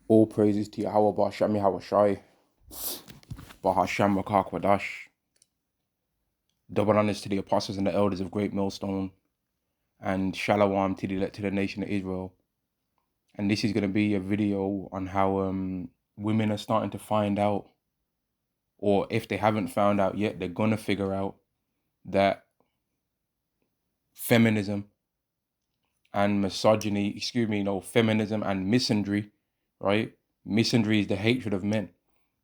All praises to Yahweh Basham Yahweh Bahasham Rakakwadash. Double honors to the apostles and the elders of Great Millstone, and Shalom to the nation of Israel. And this is going to be a video on how women are starting to find out, or if they haven't found out yet, they're going to figure out that feminism and misogyny, feminism and misandry, right? Misandry is the hatred of men.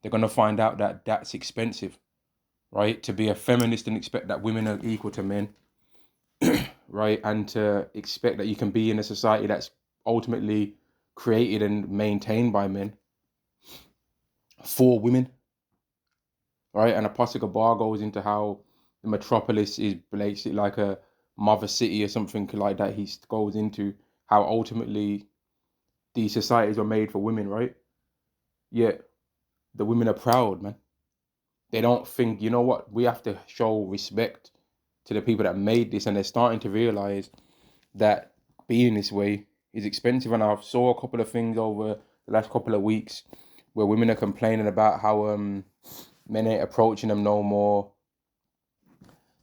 They're going to find out that that's expensive, right? To be a feminist and expect that women are equal to men, right? And to expect that you can be in a society that's ultimately created and maintained by men for women, right? And Apostle Bar goes into how the metropolis is basically like a mother city or something like that. He goes into how ultimately these societies were made for women, right? Yet the women are proud, man. They don't think, you know what, we have to show respect to the people that made this, and they're starting to realize that being this way is expensive. And I saw a couple of things over the last couple of weeks where women are complaining about how men ain't approaching them no more,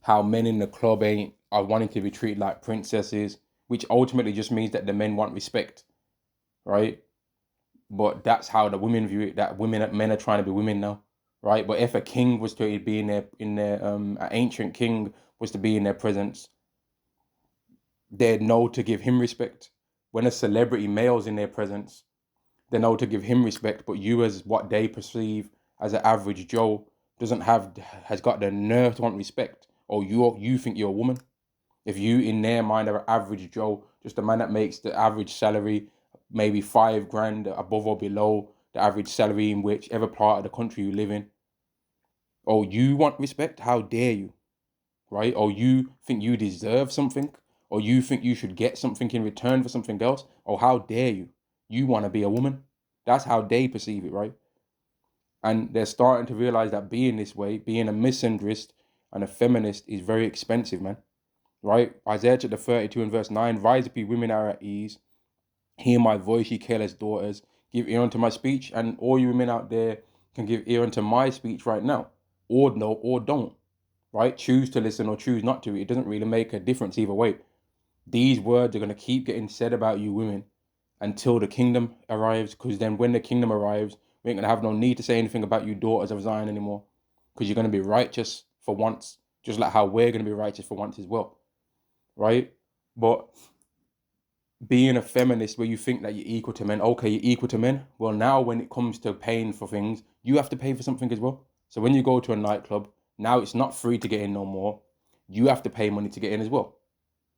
how men in the club are wanting to be treated like princesses, which ultimately just means that the men want respect, right? But that's how the women view it, that men are trying to be women now, right? But if a king was to be an ancient king was to be in their presence, they know to give him respect. When a celebrity male's in their presence, they know to give him respect. But you, as what they perceive as an average Joe, has got the nerve to want respect. Or you think you're a woman. If you, in their mind, are an average Joe, just a man that makes the average salary, maybe $5,000 above or below the average salary in whichever part of the country you live in. Oh, you want respect? How dare you? Right? Or you think you deserve something? Or you think you should get something in return for something else? Or how dare you? You want to be a woman? That's how they perceive it, right? And they're starting to realize that being this way, being a misandrist and a feminist is very expensive, man. Right? Isaiah chapter 32 and verse 9, rise up, ye women are at ease. Hear my voice, ye careless daughters. Give ear unto my speech. And all you women out there can give ear unto my speech right now. Or no, or don't. Right? Choose to listen or choose not to. It doesn't really make a difference either way. These words are going to keep getting said about you women until the kingdom arrives, because then when the kingdom arrives, we ain't going to have no need to say anything about you daughters of Zion anymore, because you're going to be righteous for once, just like how we're going to be righteous for once as well, right? But being a feminist where you think that you're equal to men, okay, you're equal to men. Well, now when it comes to paying for things, you have to pay for something as well. So when you go to a nightclub, now it's not free to get in no more. You have to pay money to get in as well,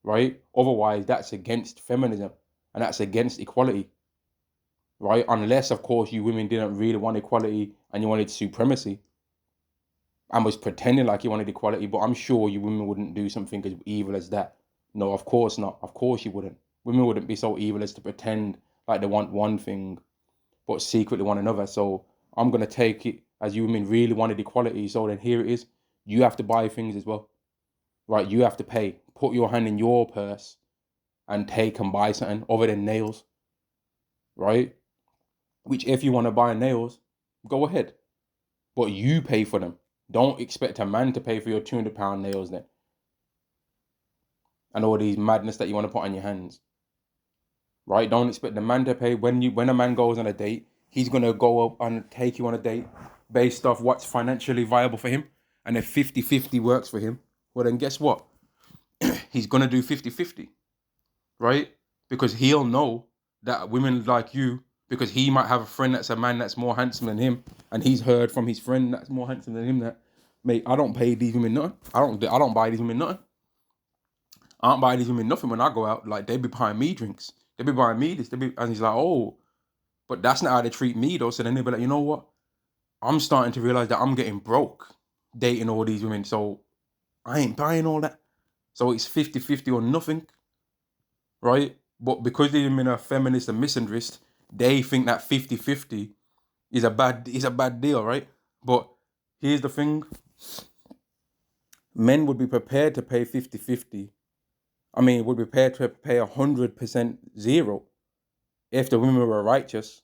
right? Otherwise, that's against feminism and that's against equality, right? Unless, of course, you women didn't really want equality and you wanted supremacy and was pretending like you wanted equality. But I'm sure you women wouldn't do something as evil as that. No, of course not. Of course you wouldn't. Women wouldn't be so evil as to pretend like they want one thing but secretly want another. So I'm going to take it as you women really wanted equality. So then here it is. You have to buy things as well, right? You have to pay. Put your hand in your purse and take and buy something other than nails, right? Which if you want to buy nails, go ahead. But you pay for them. Don't expect a man to pay for your £200 nails then. And all these madness that you want to put on your hands. Right? Don't expect the man to pay. When a man goes on a date, he's gonna go up and take you on a date based off what's financially viable for him. And if 50-50 works for him, well then guess what? He's gonna do 50-50. Right? Because he'll know that women like you, because he might have a friend that's a man that's more handsome than him, and he's heard from his friend that's more handsome than him that, mate, I don't pay these women nothing. I don't buy these women nothing. I don't buy these women nothing when I go out. Like, they be buying me drinks. They be buying me this. And he's like, oh, but that's not how they treat me though. So then they be like, you know what? I'm starting to realize that I'm getting broke dating all these women. So I ain't buying all that. So it's 50-50 or nothing, right? But because these women are feminist and misandrist, they think that 50-50 is a bad deal, right? But here's the thing. Men would be prepared to pay 50-50. I mean, would be prepared to pay 100% zero if the women were righteous,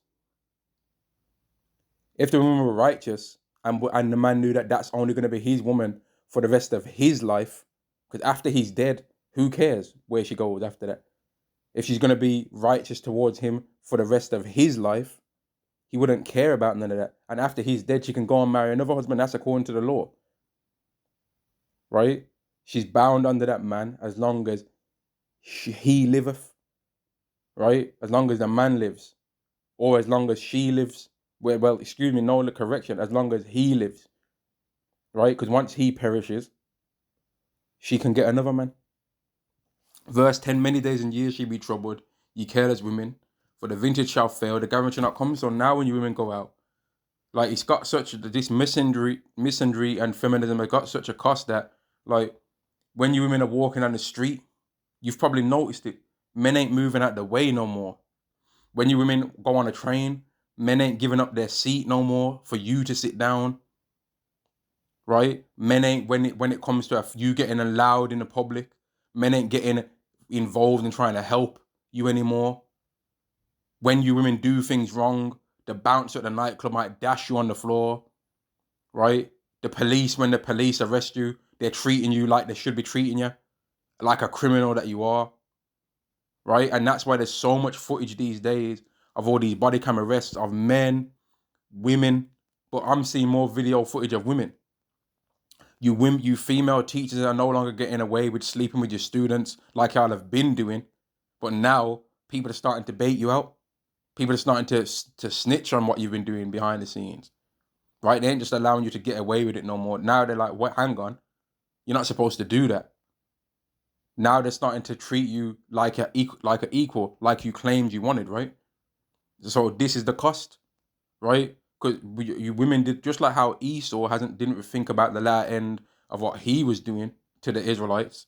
If the women were righteous and the man knew that that's only going to be his woman for the rest of his life, because after he's dead, who cares where she goes after that? If she's going to be righteous towards him for the rest of his life, he wouldn't care about none of that. And after he's dead, she can go and marry another husband. That's according to the law, right? She's bound under that man as long as he liveth, right? As long as the man lives, or as long as she lives. Well, excuse me, no correction. As long as he lives, right? Because once he perishes, she can get another man. Verse 10, many days and years she be troubled, ye careless women, for the vintage shall fail, the garment shall not come. So now when you women go out, like it's got such this misandry and feminism have got such a cost that, like, when you women are walking on the street, you've probably noticed it. Men ain't moving out the way no more. When you women go on a train, men ain't giving up their seat no more for you to sit down. Right? Men ain't when it comes to you getting allowed in the public, men ain't getting involved in trying to help you anymore. When you women do things wrong, the bouncer at the nightclub might dash you on the floor, right? When the police arrest you, they're treating you like they should be treating you, like a criminal that you are, right? And that's why there's so much footage these days of all these body cam arrests of men, women, but I'm seeing more video footage of women. You female teachers are no longer getting away with sleeping with your students like y'all have been doing, but now people are starting to bait you out. People are starting to snitch on what you've been doing behind the scenes, right? They ain't just allowing you to get away with it no more. Now they're like, "What? Hang on, you're not supposed to do that." Now they're starting to treat you like an equal, like you claimed you wanted, right? So this is the cost, right? Because you women did just like how Esau didn't think about the latter end of what he was doing to the Israelites.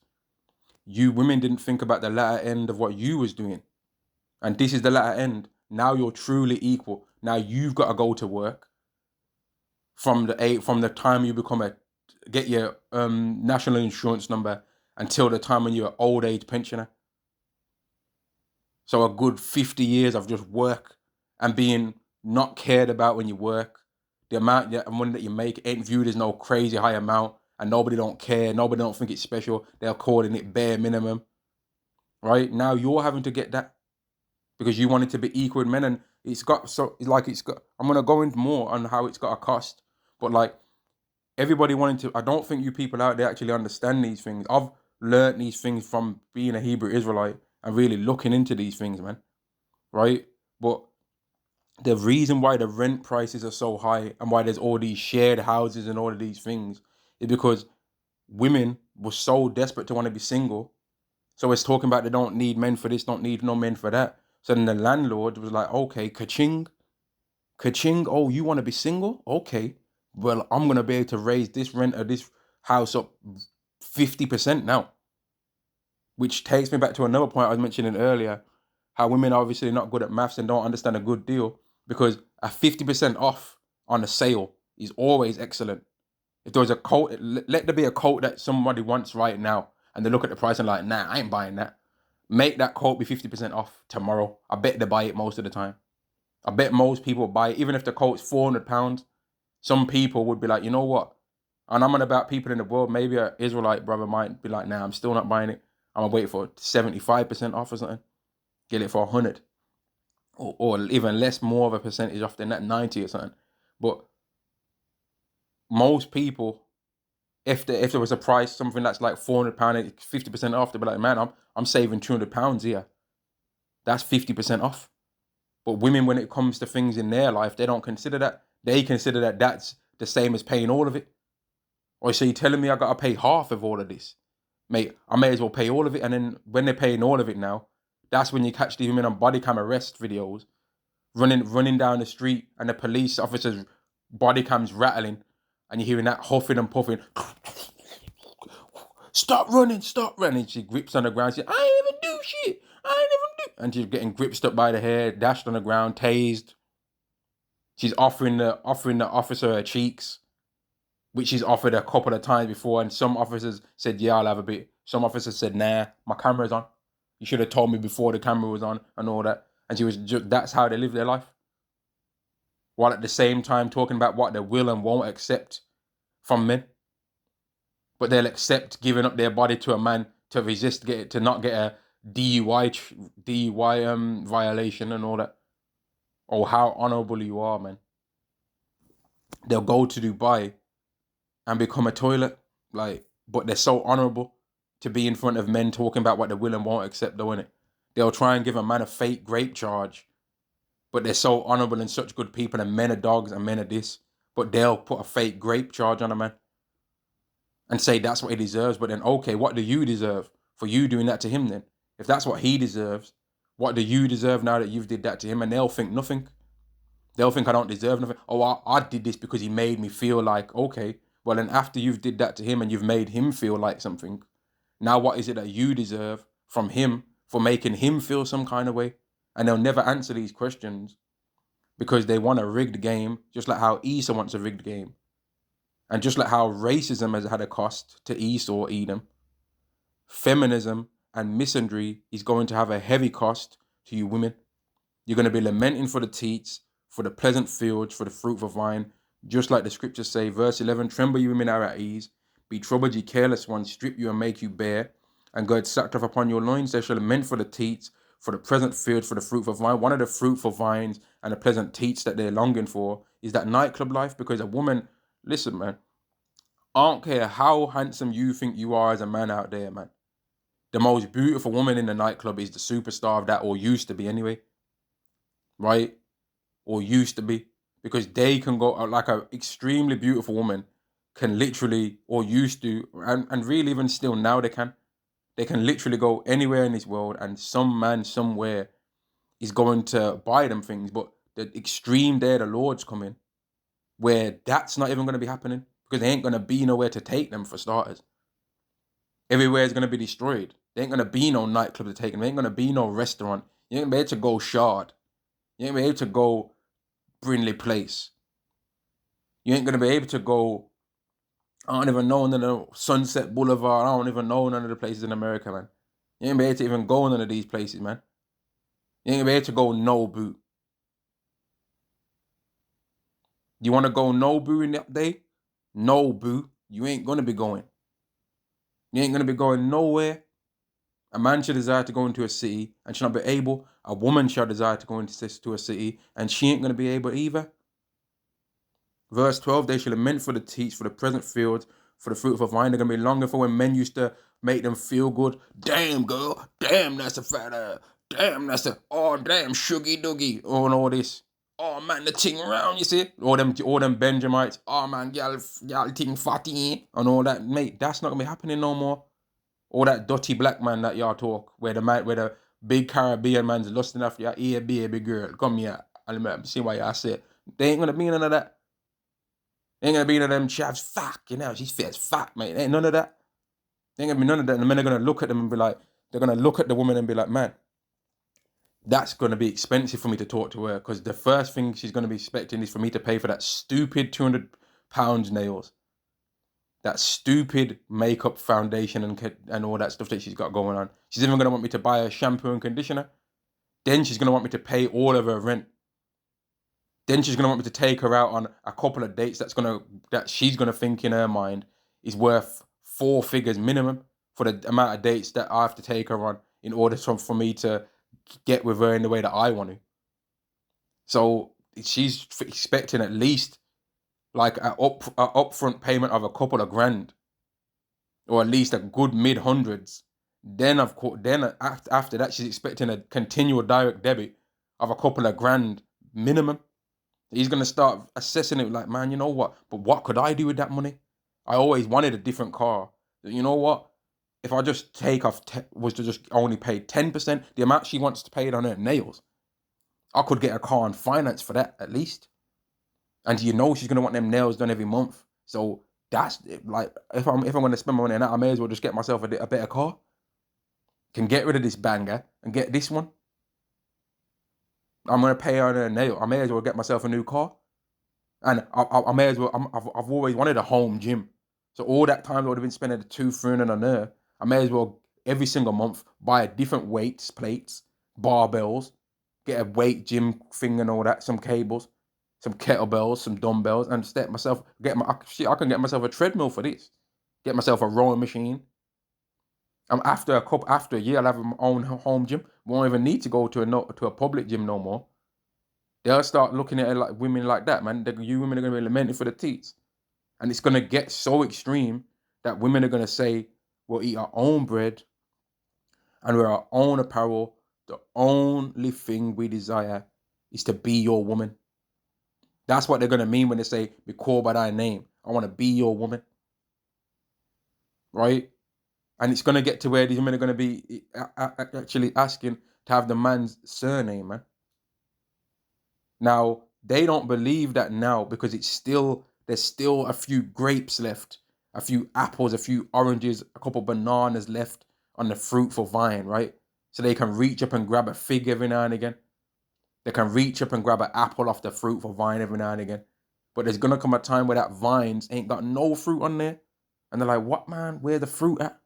You women didn't think about the latter end of what you was doing, and this is the latter end. Now you're truly equal. Now you've got to go to work from the time you get your national insurance number until the time when you're an old age pensioner. So a good 50 years of just work and being not cared about when you work. The amount of money that you make ain't viewed as no crazy high amount, and nobody don't care. Nobody don't think it's special. They're calling it bare minimum. Right? Now you're having to get that because you want it to be equal with men, and I'm gonna go into more on how it's got a cost, but like everybody wanting to. I don't think you people out there actually understand these things. I've learned these things from being a Hebrew Israelite and really looking into these things, man. Right? But the reason why the rent prices are so high and why there's all these shared houses and all of these things is because women were so desperate to want to be single. So it's talking about they don't need men for this, don't need no men for that. So then the landlord was like, okay, ka-ching, ka-ching, oh, you want to be single? Okay. Well, I'm going to be able to raise this rent of this house up 50% now. Which takes me back to another point I was mentioning earlier, how women are obviously not good at maths and don't understand a good deal, because a 50% off on a sale is always excellent. If there was a coat, let there be a coat that somebody wants right now, and they look at the price and like, nah, I ain't buying that. Make that coat be 50% off tomorrow. I bet they buy it most of the time. I bet most people buy it, even if the coat's £400. Some people would be like, you know what? And I'm on about people in the world. Maybe an Israelite brother might be like, nah, I'm still not buying it. I'm gonna wait for 75% off or something. Get it for 100, or even less, more of a percentage off than that, 90 or something. But most people, if there was a price, something that's like £400, 50% off, they'd be like, man, I'm saving £200 here. That's 50% off. But women, when it comes to things in their life, they don't consider that. They consider that that's the same as paying all of it. Or so you're telling me I gotta pay half of all of this? Mate, I may as well pay all of it. And then when they're paying all of it now, that's when you catch these women on body cam arrest videos, running down the street, and the police officers' body cams rattling, and you're hearing that huffing and puffing. Stop running, stop running. She grips on the ground. She, I ain't even do shit. I ain't even do. And she's getting gripped up by the hair, dashed on the ground, tased. She's offering the officer her cheeks, which she's offered a couple of times before. And some officers said, yeah, I'll have a bit. Some officers said, nah, my camera's on. You should have told me before the camera was on and all that. And she was that's how they live their life. while at the same time talking about what they will and won't accept from men. But they'll accept giving up their body to a man to resist to not get a DUI violation and all that. Oh, how honorable you are, man. They'll go to Dubai and become a toilet, like, but they're so honorable to be in front of men talking about what they will and won't accept, though, innit? They'll try and give a man a fake rape charge, but they're so honorable and such good people, and men are dogs and men are this, but they'll put a fake rape charge on a man and say that's what he deserves. But then, okay, what do you deserve for you doing that to him then? If that's what he deserves, what do you deserve now that you've did that to him? And they'll think nothing. They'll think I don't deserve nothing. Oh, I did this because he made me feel like, okay. Well, then after you've did that to him and you've made him feel like something, now what is it that you deserve from him for making him feel some kind of way? And they'll never answer these questions because they want to rig the game, just like how Esau wants a rigged game. And just like how racism has had a cost to Esau, Edom, feminism and misandry is going to have a heavy cost to you women. You're going to be lamenting for the teats, for the pleasant fields, for the fruitful vine, just like the scriptures say. Verse 11, tremble you women are at ease. Be troubled ye careless ones, strip you and make you bare. And gird sackcloth upon your loins. They shall lament for the teats, for the pleasant fields, for the fruitful vine. One of the fruitful vines and the pleasant teats that they're longing for is that nightclub life. Because a woman, listen, man, I don't care how handsome you think you are as a man out there, man. The most beautiful woman in the nightclub is the superstar of that, or used to be anyway. Right? Or used to be. Because they can go, like a extremely beautiful woman can literally, or used to, and really even still now they can literally go anywhere in this world and some man somewhere is going to buy them things. But the extreme there, the Lord's coming, where that's not even going to be happening because they ain't going to be nowhere to take them for starters. Everywhere is going to be destroyed. There ain't going to be no nightclub to take them. There ain't going to be no restaurant. You ain't going to be able to go Shard. You ain't going to be able to go Brindley Place. You ain't going to be able to go, I don't even know, none of the Sunset Boulevard. I don't even know none of the places in America, man. You ain't going to be able to even go none of these places, man. You ain't going to be able to go Nobu. You want to go Nobu in that day? Nobu. You ain't going to be going. You ain't going to be going nowhere. A man should desire to go into a city and should not be able. A woman shall desire to go into a city and she ain't going to be able either. Verse 12, they shall lament for the teats, for the present fields, for the fruit of a vine. They're going to be longing for when men used to make them feel good. Damn, girl. Damn, that's a fat. Damn, that's a, oh, damn, shuggy doogie. Oh, and all this. Oh, man, the ting around, you see? All them Benjamites. Oh, man, y'all ting fatty. And all that. Mate, that's not going to be happening no more. All that dirty black man that y'all talk, where the big Caribbean man's lusting after your ear, baby girl. Come here. I'll see why y'all say. They ain't going to be none of that. Ain't gonna be none of them chavs, fuck, you know, she's fit as fuck, mate. Ain't none of that. Ain't gonna be none of that. And the men are gonna look at them and be like, they're gonna look at the woman and be like, man, that's gonna be expensive for me to talk to her, because the first thing she's gonna be expecting is for me to pay for that stupid £200 nails, that stupid makeup foundation and all that stuff that she's got going on. She's even gonna want me to buy a shampoo and conditioner. Then she's gonna want me to pay all of her rent. Then she's gonna want me to take her out on a couple of dates that she's gonna think in her mind is worth 4 figures minimum for the amount of dates that I have to take her on in order for me to get with her in the way that I want to. So she's expecting at least like a upfront payment of a couple of grand, or at least a good mid-hundreds. Then of course, after that, she's expecting a continual direct debit of a couple of grand minimum. He's going to start assessing it like, man, you know what? But what could I do with that money? I always wanted a different car. You know what? If I just was to just only pay 10%, the amount she wants to pay on her nails, I could get a car on finance for that at least. And you know she's going to want them nails done every month. So that's like, if I'm going to spend my money on that, I may as well just get myself a better car. Can get rid of this banger and get this one. I'm going to pay on her nail. I may as well get myself a new car. And I may as well, I've always wanted a home gym. So all that time I would have been spending the 200-300 on her, I may as well every single month buy a different weights, plates, barbells, get a weight gym thing and all that, some cables. some kettlebells, some dumbbells, and step myself. I can get myself a treadmill for this. Get myself a rowing machine. After a year, I'll have my own home gym. Won't even need to go to a public gym no more. They'll start looking at it like women like that, man. You women are gonna be lamenting for the teats, and it's gonna get so extreme that women are gonna say, "We'll eat our own bread and wear our own apparel. The only thing we desire is to be your woman." That's what they're gonna mean when they say, "Be called by thy name." I want to be your woman, right? And it's gonna get to where these women are gonna be actually asking to have the man's surname, man. Now they don't believe that now because there's still a few grapes left, a few apples, a few oranges, a couple bananas left on the fruitful vine, right? So they can reach up and grab a fig every now and again. They can reach up and grab an apple off the fruitful vine every now and again. But there's gonna come a time where that vines ain't got no fruit on there. And they're like, "What, man? Where's the fruit at?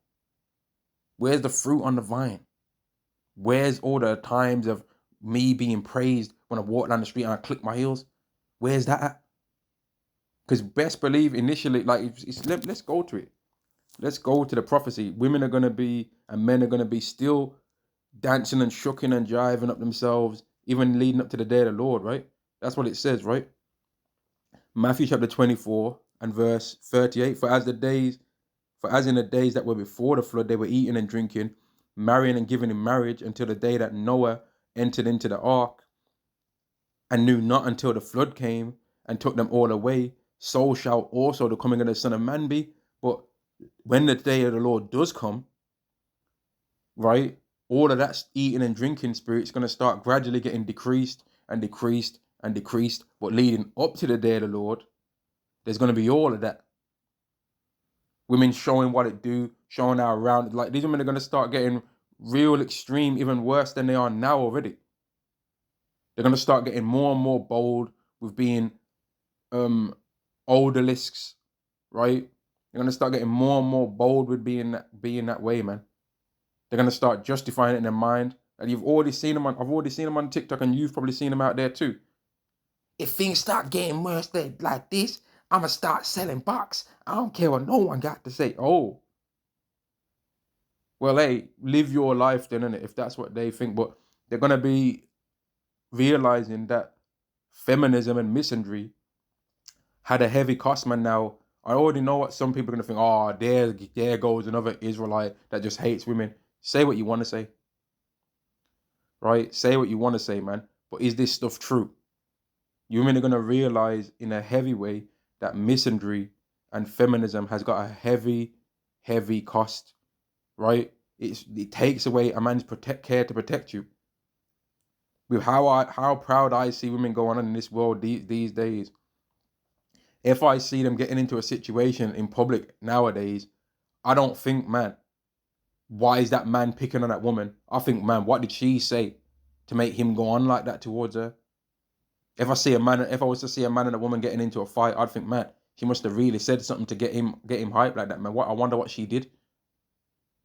Where's the fruit on the vine? Where's all the times of me being praised when I walk down the street and I click my heels? Where's that at?" Because best believe initially, like, let's go to it. Let's go to the prophecy. Women are going to be, and men are going to be still dancing and shucking and jiving up themselves, even leading up to the day of the Lord, right? That's what it says, right? Matthew chapter 24 and verse 38. For as in the days that were before the flood, they were eating and drinking, marrying and giving in marriage until the day that Noah entered into the ark, and knew not until the flood came and took them all away. So shall also the coming of the Son of Man be. But when the day of the Lord does come, right, all of that eating and drinking spirit's going to start gradually getting decreased and decreased and decreased. But leading up to the day of the Lord, there's going to be all of that. Women showing what it do, showing how around. Like, these women are going to start getting real extreme, even worse than they are now already. They're going to start getting more and more bold with being odalisks, right? They're going to start getting more and more bold with being that way, man. They're going to start justifying it in their mind. And I've already seen them on TikTok, and you've probably seen them out there too. If things start getting worse like this, I'm going to start selling box. I don't care what no one got to say. Oh, well, hey, live your life then, innit, if that's what they think. But they're going to be realizing that feminism and misandry had a heavy cost, man. Now, I already know what some people are going to think. Oh, there goes another Israelite that just hates women. Say what you want to say, right? Say what you want to say, man. But is this stuff true? You women are going to realize in a heavy way that misandry and feminism has got a heavy, heavy cost, right? It takes away a man's care to protect you. With how proud I see women go on in this world these days, if I see them getting into a situation in public nowadays, I don't think, man, why is that man picking on that woman? I think, man, what did she say to make him go on like that towards her? If I was to see a man and a woman getting into a fight, I'd think, man, she must have really said something to get him hyped like that, man. I wonder what she did.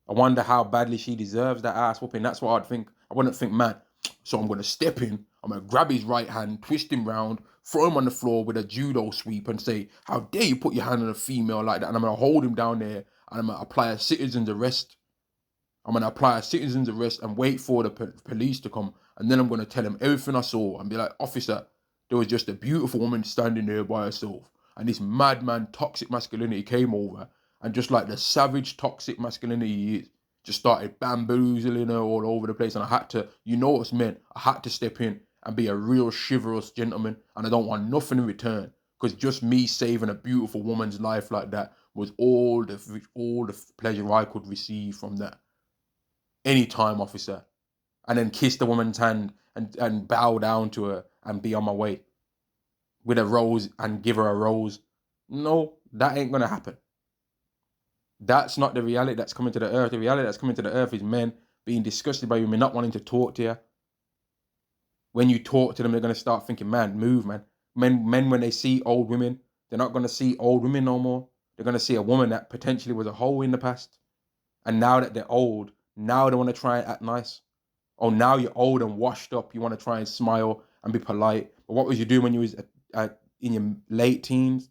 I wonder how badly she deserves that ass whooping. That's what I'd think. I wouldn't think, man, so I'm going to step in, I'm going to grab his right hand, twist him round, throw him on the floor with a judo sweep and say, "How dare you put your hand on a female like that?" And I'm going to hold him down there and I'm going to apply a citizen's arrest. I'm going to apply a citizen's arrest and wait for the police to come. And then I'm going to tell him everything I saw and be like, "Officer, there was just a beautiful woman standing there by herself. And this madman toxic masculinity came over. And just like the savage toxic masculinity he is, just started bamboozling her all over the place. And I had to, you know what's meant, I had to step in and be a real chivalrous gentleman. And I don't want nothing in return. Because just me saving a beautiful woman's life like that was all the pleasure I could receive from that. Anytime, officer." And then kiss the woman's hand and bow down to her and be on my way with a rose and give her a rose. No, that ain't going to happen. That's not the reality that's coming to the earth. The reality that's coming to the earth is men being disgusted by women, not wanting to talk to you. When you talk to them, they're going to start thinking, man, move, man. Men, when they see old women, they're not going to see old women no more. They're going to see a woman that potentially was a hoe in the past. And now that they're old, now they want to try and act nice. Oh, now you're old and washed up. You want to try and smile and be polite. But what was you doing when you was in your late teens?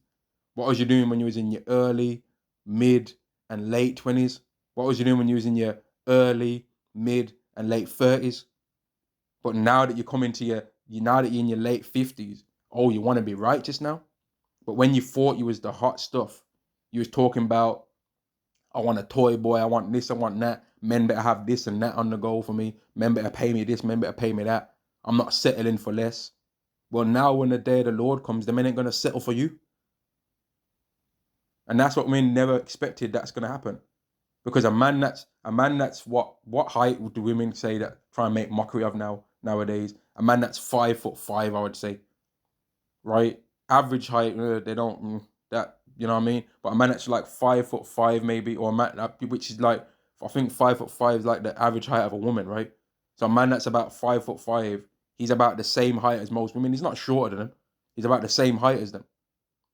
What was you doing when you was in your early, mid, and late 20s? What was you doing when you was in your early, mid, and late 30s? But now that you come into now that you're in your late 50s, oh, you want to be righteous now? But when you thought you was the hot stuff, you was talking about, I want a toy boy, I want this, I want that. Men better have this and that on the go for me. Men better pay me this, men better pay me that. I'm not settling for less. Well, now when the day of the Lord comes, the men ain't going to settle for you. And that's what men never expected that's going to happen. Because a man that's what height do women say that try and make mockery of nowadays? A man that's 5'5", I would say, right? Average height, they don't that, you know what I mean? But a man that's like 5'5" maybe, or a man which is like, I think 5'5" is like the average height of a woman, right? So a man that's about 5'5", he's about the same height as most women. He's not shorter than them. He's about the same height as them,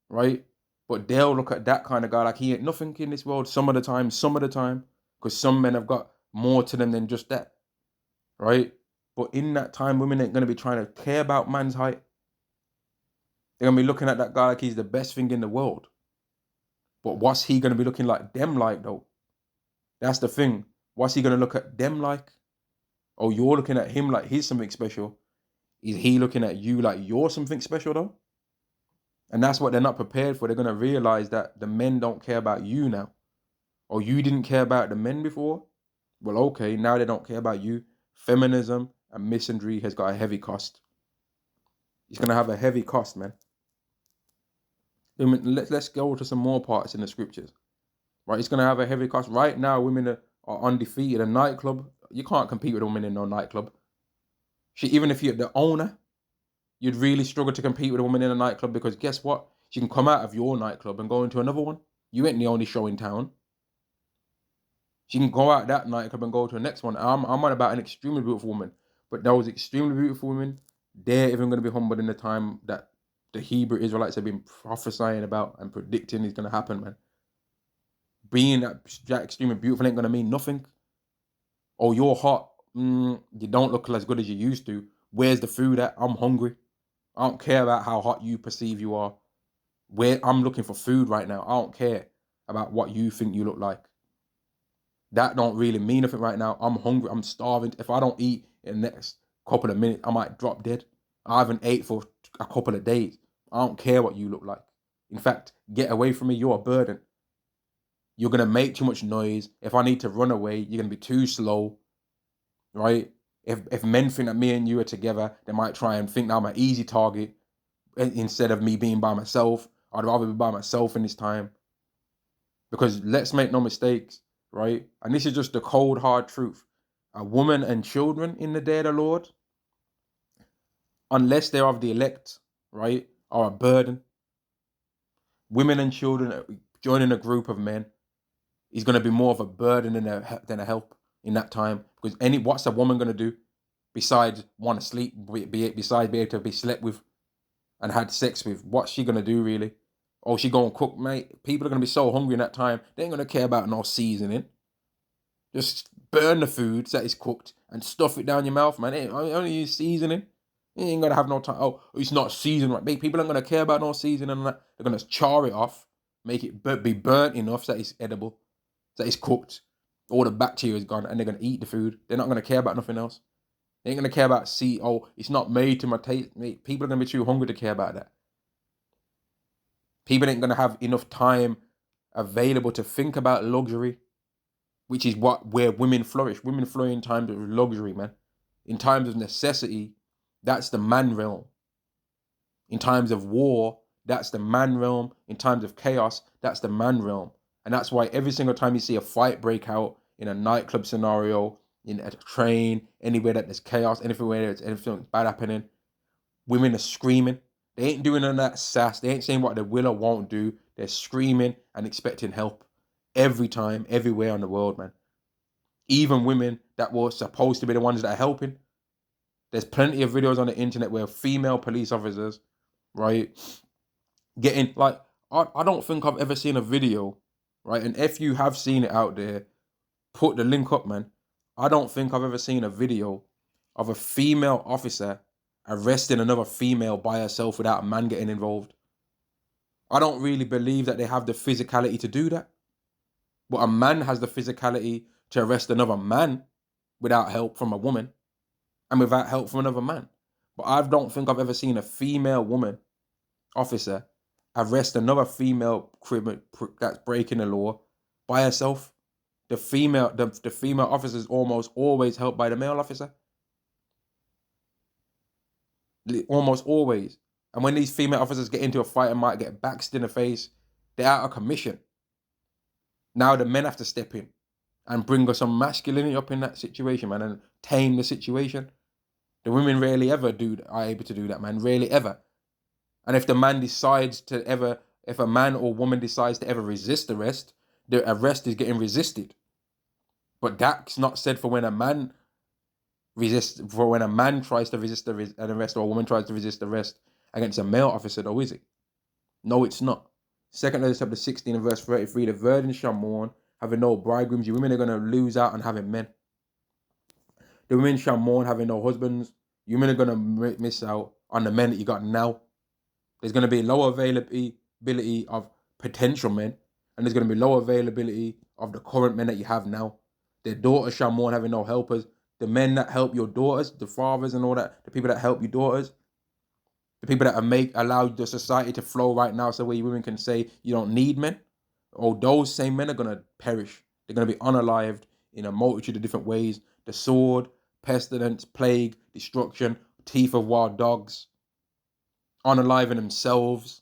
right? But they'll look at that kind of guy like he ain't nothing in this world some of the time, because some men have got more to them than just that, right? But in that time, women ain't going to be trying to care about man's height. They're going to be looking at that guy like he's the best thing in the world. But what's he going to be looking like them like, though? That's the thing. What's he going to look at them like? Oh, you're looking at him like he's something special. Is he looking at you like you're something special, though? And that's what they're not prepared for. They're going to realize that the men don't care about you now. Or you didn't care about the men before. Well, okay, now they don't care about you. Feminism and misandry has got a heavy cost. It's going to have a heavy cost, man. I mean, let's go to some more parts in the scriptures. Right, it's going to have a heavy cost. Right now, women are undefeated. A nightclub, you can't compete with a woman in no nightclub. Even if you're the owner, you'd really struggle to compete with a woman in a nightclub, because guess what? She can come out of your nightclub and go into another one. You ain't the only show in town. She can go out that nightclub and go to the next one. I'm on about an extremely beautiful woman. But those extremely beautiful women, they're even going to be humbled in the time that the Hebrew Israelites have been prophesying about and predicting is going to happen, man. Being that extremely beautiful ain't going to mean nothing. Oh, you're hot. You don't look as good as you used to. Where's the food at? I'm hungry. I don't care about how hot you perceive you are. I'm looking for food right now. I don't care about what you think you look like. That don't really mean nothing right now. I'm hungry. I'm starving. If I don't eat in the next couple of minutes, I might drop dead. I haven't ate for a couple of days. I don't care what you look like. In fact, get away from me. You're a burden. You're going to make too much noise. If I need to run away, you're going to be too slow, right? If men think that me and you are together, they might try and think that I'm an easy target instead of me being by myself. I'd rather be by myself in this time. Because let's make no mistakes, right? And this is just the cold, hard truth. A woman and children in the day of the Lord, unless they're of the elect, right, are a burden. Women and children joining a group of men is going to be more of a burden than a help in that time. Because what's a woman going to do besides want to sleep, besides be able to be slept with and had sex with? What's she going to do, really? Oh, she going to cook, mate? People are going to be so hungry in that time, they ain't going to care about no seasoning. Just burn the food that is cooked and stuff it down your mouth, man. It only use seasoning. You ain't gonna have no time. Oh, it's not seasoned right. People aren't gonna care about no seasoning and that. They're gonna char it off, make it be burnt enough that it's edible, that it's cooked. All the bacteria is gone, and they're gonna eat the food. They're not gonna care about nothing else. They ain't gonna care about it's not made to my taste. Mate, people are gonna be too hungry to care about that. People ain't gonna have enough time available to think about luxury, which is where women flourish. Women flourish in times of luxury, man. In times of necessity, that's the man realm. In times of war, that's the man realm. In times of chaos, that's the man realm. And that's why every single time you see a fight break out in a nightclub scenario, in a train, anywhere that there's chaos, anywhere there's anything bad happening, women are screaming. They ain't doing none of that sass. They ain't saying what they will or won't do. They're screaming and expecting help. Every time, everywhere in the world, man. Even women that were supposed to be the ones that are helping. There's plenty of videos on the internet where female police officers, right, getting, like, I don't think I've ever seen a video, right, and if you have seen it out there, put the link up, man. I don't think I've ever seen a video of a female officer arresting another female by herself without a man getting involved. I don't really believe that they have the physicality to do that. But a man has the physicality to arrest another man without help from a woman and without help from another man. But I don't think I've ever seen a female woman officer arrest another female criminal that's breaking the law by herself. The female officer is almost always helped by the male officer. Almost always. And when these female officers get into a fight and might get baxed in the face, they're out of commission. Now the men have to step in and bring us some masculinity up in that situation, man, and tame the situation. The women rarely ever are able to do that, man. Rarely ever. And if the man decides to ever, if a man or woman decides to ever resist arrest, the arrest is getting resisted. But that's not said for when a man tries to resist an arrest, or a woman tries to resist arrest against a male officer, though, is it? No, it's not. 2 Letter chapter 16 and verse 33, the virgins shall mourn, having no bridegrooms. You women are going to lose out on having men. The women shall mourn, having no husbands. You men are going to miss out on the men that you got now. There's going to be low availability of potential men, and there's going to be low availability of the current men that you have now. Their daughters shall mourn, having no helpers. The men that help your daughters, the fathers and all that, the people that help your daughters, the people that allow the society to flow right now so where you women can say you don't need men, or those same men are going to perish. They're going to be unalived in a multitude of different ways. The sword, pestilence, plague, destruction, teeth of wild dogs, unaliving themselves,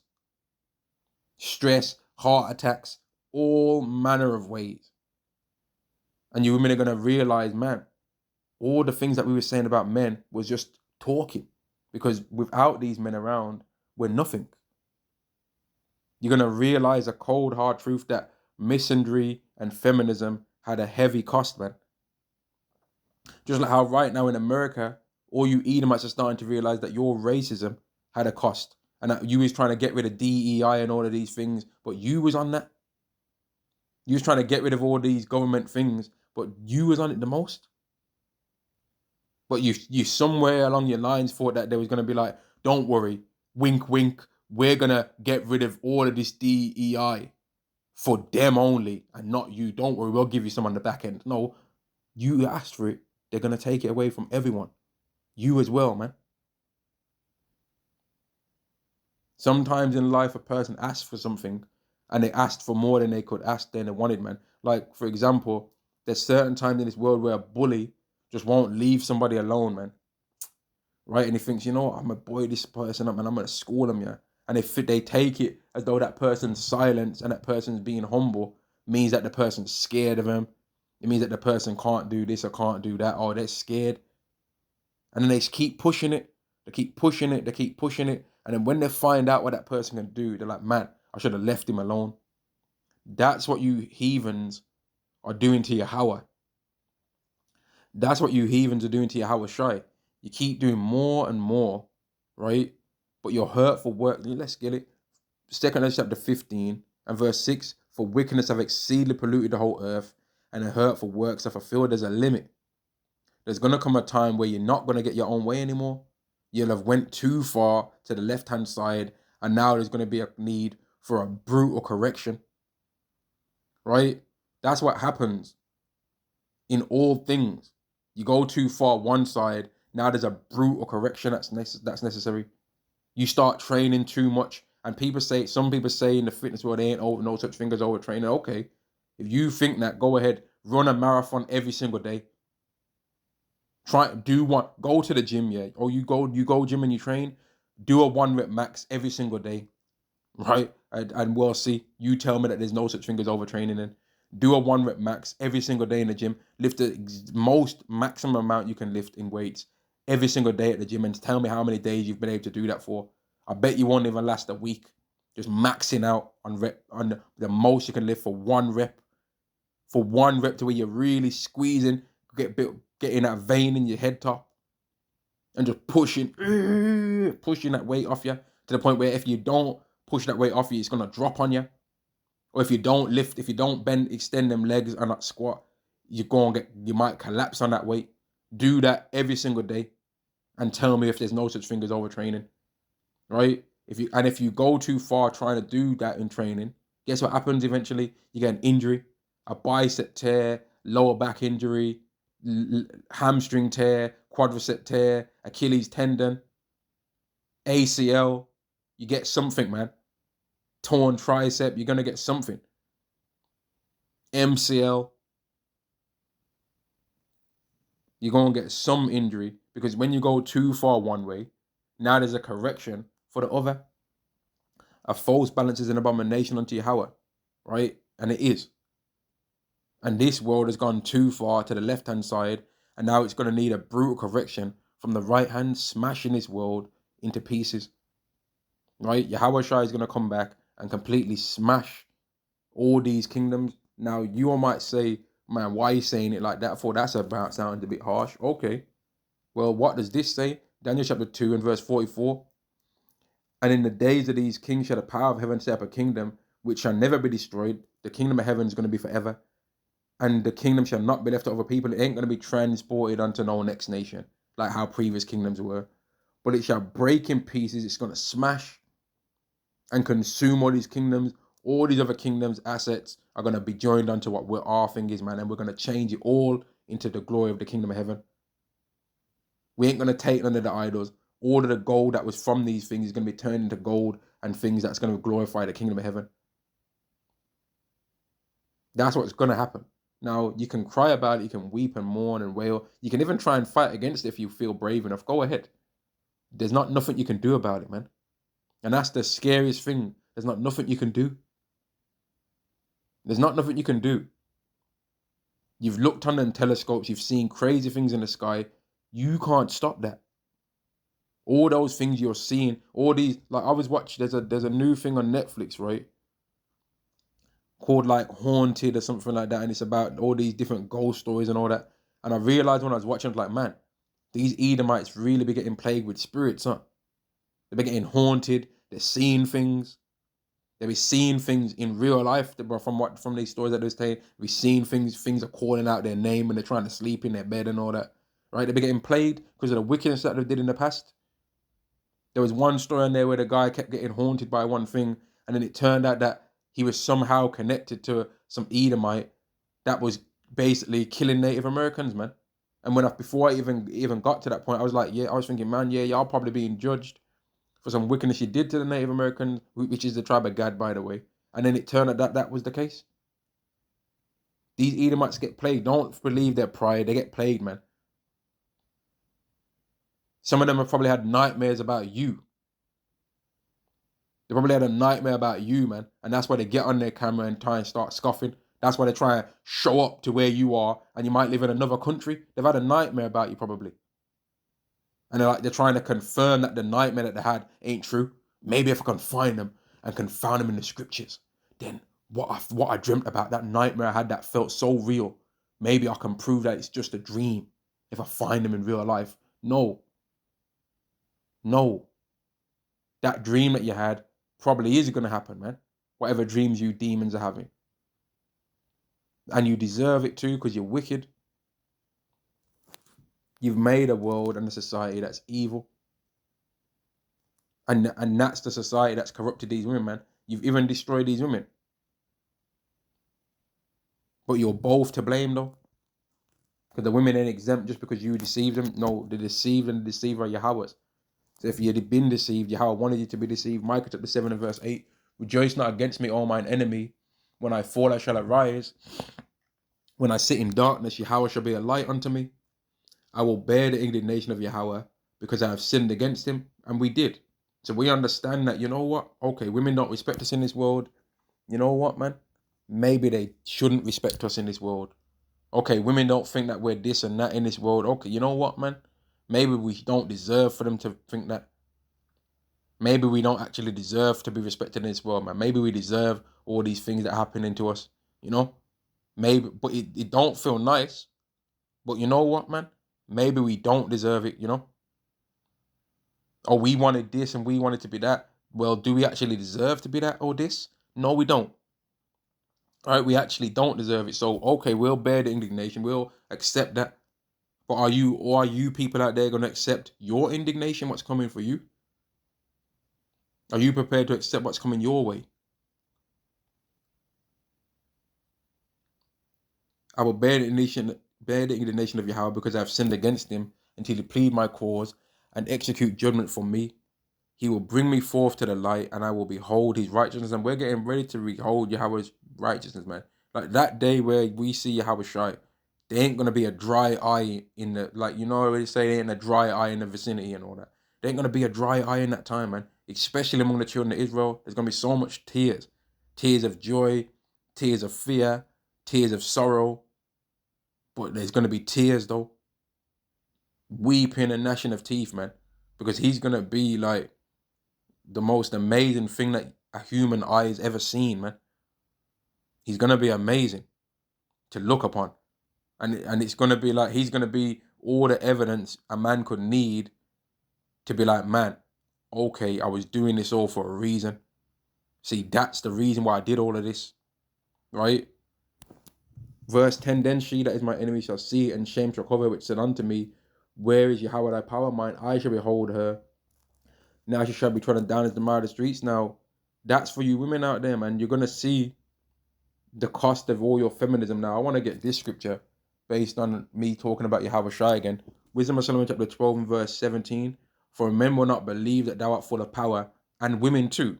stress, heart attacks, all manner of ways. And you women are going to realize, man, all the things that we were saying about men was just talking. Because without these men around, we're nothing. You're going to realize a cold, hard truth that misandry and feminism had a heavy cost, man. Just like how right now in America, all you Edomites are starting to realize that your racism had a cost. And that you was trying to get rid of DEI and all of these things, but you was on that. You was trying to get rid of all these government things, but you was on it the most. But you somewhere along your lines thought that there was going to be like, don't worry, wink, wink, we're going to get rid of all of this DEI for them only and not you. Don't worry, we'll give you some on the back end. No, you asked for it. They're going to take it away from everyone. You as well, man. Sometimes in life, a person asks for something and they asked for more than they could ask than they wanted, man. Like, for example, there's certain times in this world where a bully just won't leave somebody alone, man. Right? And he thinks, you know what, I'm going to boy this person up, man. I'm going to school them, yeah. And they take it as though that person's silence and that person's being humble means that the person's scared of him. It means that the person can't do this or can't do that, or they're scared. And then they keep pushing it. They keep pushing it. They keep pushing it. And then when they find out what that person can do, they're like, man, I should have left him alone. That's what you heathens are doing to Yahweh. That's what you heathens are doing to Yahweh Shai. You keep doing more and more, right? But your hurtful work, let's get it. 2 Letter chapter 15 and verse 6, for wickedness have exceedingly polluted the whole earth, and the hurtful works are fulfilled. There's a limit. There's going to come a time where you're not going to get your own way anymore. You'll have went too far to the left-hand side, and now there's going to be a need for a brutal correction. Right? That's what happens in all things. You go too far one side, now there's a brutal correction that's necessary. You start training too much, and some people say in the fitness world, they ain't no such thing as overtraining. Okay, if you think that, go ahead, run a marathon every single day. Go to the gym, yeah. Or you go gym and you train, do a 1 rep max every single day, right? And we'll see. You tell me that there's no such thing as overtraining, and do a 1 rep max every single day in the gym. Lift the most maximum amount you can lift in weights every single day at the gym, and tell me how many days you've been able to do that for. I bet you won't even last a week. Just maxing out on the most you can lift for 1 rep. For 1 rep to where you're really squeezing, getting that vein in your head top, and just pushing that weight off you to the point where if you don't push that weight off you, it's gonna drop on you. Or if you don't bend, extend them legs and not squat, you might collapse on that weight. Do that every single day. and tell me if there's no such thing as overtraining, right? If you go too far trying to do that in training, guess what happens eventually? You get an injury, a bicep tear, lower back injury, hamstring tear, quadricep tear, Achilles tendon, ACL. You get something, man. Torn tricep, you're gonna get something. MCL, you're gonna get some injury because when you go too far one way, now there's a correction for the other. A false balance is an abomination unto Yahweh, right? And it is. And this world has gone too far to the left-hand side, and now it's going to need a brutal correction from the right hand, smashing this world into pieces, right? Yahweh Shai is going to come back and completely smash all these kingdoms. Now, you all might say, man, why are you saying it like that for? That's about sounding a bit harsh. Okay. Well, what does this say? Daniel chapter 2 and verse 44. And in the days of these kings shall the power of heaven set up a kingdom which shall never be destroyed. The kingdom of heaven is going to be forever. And the kingdom shall not be left to other people. It ain't going to be transported unto no next nation, like how previous kingdoms were. But it shall break in pieces. It's going to smash and consume all these kingdoms. All these other kingdoms' assets are going to be joined onto what our thing is, man. And we're going to change it all into the glory of the kingdom of heaven. We ain't going to take none of the idols. All of the gold that was from these things is going to be turned into gold and things that's going to glorify the kingdom of heaven. That's what's going to happen. Now, you can cry about it, you can weep and mourn and wail. You can even try and fight against it if you feel brave enough. Go ahead. There's not nothing you can do about it, man. And that's the scariest thing. There's not nothing you can do. There's not nothing you can do. You've looked under telescopes, you've seen crazy things in the sky. You can't stop that. All those things you're seeing, all these, like I was watching, there's a new thing on Netflix, right? Called like Haunted or something like that, and it's about all these different ghost stories and all that. And I realized when I was watching, like, man, these Edomites really be getting plagued with spirits, huh? They be getting haunted. They're seeing things. They be seeing things in real life from these stories that they're saying. We seeing things. Things are calling out their name and they're trying to sleep in their bed and all that, right? They be getting plagued because of the wickedness that they did in the past. There was one story in there where the guy kept getting haunted by one thing, and then it turned out that he was somehow connected to some Edomite that was basically killing Native Americans, man. And before I even got to that point, I was like, yeah, I was thinking, man, yeah, y'all probably being judged for some wickedness you did to the Native Americans, which is the tribe of Gad, by the way. And then it turned out that that was the case. These Edomites get plagued. Don't believe their pride. They get plagued, man. Some of them have probably had nightmares about you. They probably had a nightmare about you, man. And that's why they get on their camera and try and start scoffing. That's why they try and show up to where you are and you might live in another country. They've had a nightmare about you probably. And they're trying to confirm that the nightmare that they had ain't true. Maybe if I can find them and can find them in the scriptures, then what I dreamt about, that nightmare I had that felt so real, maybe I can prove that it's just a dream if I find them in real life. No. That dream that you had probably is going to happen, man. Whatever dreams you demons are having. And you deserve it too because you're wicked. You've made a world and a society that's evil. And that's the society that's corrupted these women, man. You've even destroyed these women. But you're both to blame, though. Because the women ain't exempt just because you deceived them. No, the deceived and the deceiver are Yahweh's. So if you'd been deceived, Yahweh wanted you to be deceived. Micah chapter 7 and verse 8. Rejoice not against me, O mine enemy. When I fall, I shall arise. When I sit in darkness, Yahweh shall be a light unto me. I will bear the indignation of Yahweh because I have sinned against him. And we did. So we understand that, you know what? Okay, women don't respect us in this world. You know what, man? Maybe they shouldn't respect us in this world. Okay, women don't think that we're this and that in this world. Okay, you know what, man? Maybe we don't deserve for them to think that. Maybe we don't actually deserve to be respected in this world, man. Maybe we deserve all these things that happen to us, you know? Maybe, but it don't feel nice. But you know what, man? Maybe we don't deserve it, you know? Oh, we wanted this and we wanted to be that. Well, do we actually deserve to be that or this? No, we don't. All right, we actually don't deserve it. So, okay, we'll bear the indignation. We'll accept that. But are you people out there gonna accept your indignation, what's coming for you? Are you prepared to accept what's coming your way? I will bear the indignation of Yahweh because I have sinned against him until he plead my cause and execute judgment for me. He will bring me forth to the light and I will behold his righteousness. And we're getting ready to behold Yahweh's righteousness, man. Like that day where we see Yahweh Shai, there ain't going to be a dry eye in the, like, you know, they say there ain't a dry eye in the vicinity and all that. There ain't going to be a dry eye in that time, man. Especially among the children of Israel. There's going to be so much tears. Tears of joy, tears of fear, tears of sorrow. But there's going to be tears, though. Weeping and gnashing of teeth, man. Because he's going to be like the most amazing thing that a human eye has ever seen, man. He's gonna be amazing to look upon. And it's gonna be like he's gonna be all the evidence a man could need to be like, man, okay, I was doing this all for a reason. See, that's the reason why I did all of this. Right? Verse 10, then she that is my enemy shall see it, and shame shall cover, which said unto me, where is Yahweh thy power? Mine eye shall behold her. Now she shall be trodden down as the mire of the streets. Now, that's for you women out there, man. You're gonna see the cost of all your feminism. Now, I want to get this scripture based on me talking about Yahweh Shai again. Wisdom of Solomon chapter 12 and verse 17. For men will not believe that thou art full of power, and women too.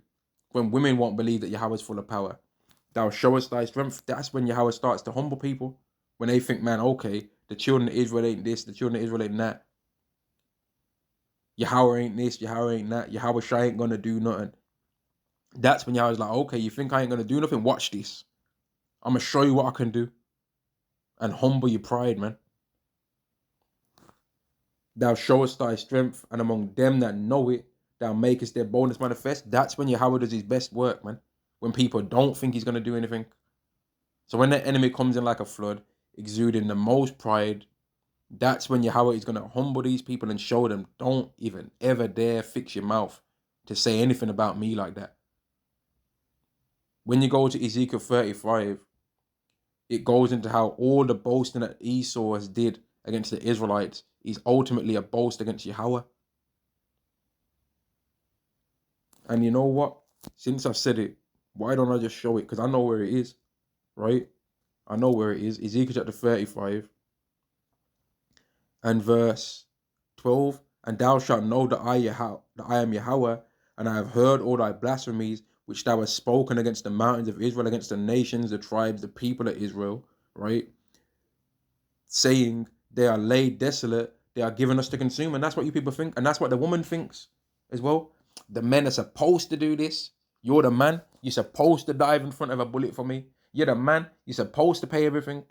When women won't believe that Yahweh is full of power, thou showest thy strength. That's when Yahweh starts to humble people. When they think, man, okay, the children of Israel ain't this, the children of Israel ain't that. Yahweh ain't this, Yahweh ain't that. Yahweh Shai ain't gonna do nothing. That's when Yahweh's like, okay, you think I ain't gonna do nothing? Watch this. I'm gonna show you what I can do. And humble your pride, man. Thou showest thy strength, and among them that know it, thou makest their boldness manifest. That's when Yahweh does his best work, man. When people don't think he's going to do anything. So when the enemy comes in like a flood, exuding the most pride, that's when Yahweh is going to humble these people and show them, don't even ever dare fix your mouth to say anything about me like that. When you go to Ezekiel 35, it goes into how all the boasting that Esau has did against the Israelites is ultimately a boast against Yahweh. And you know what? Since I've said it, why don't I just show it? Because I know where it is, right? I know where it is. Ezekiel chapter 35 and verse 12. And thou shalt know that I am Yahweh, and I have heard all thy blasphemies, which thou hast spoken against the mountains of Israel, against the nations, the tribes, the people of Israel, right? Saying they are laid desolate, they are given us to consume. And that's what you people think. And that's what the woman thinks as well. The men are supposed to do this. You're the man. You're supposed to dive in front of a bullet for me. You're the man. You're supposed to pay everything.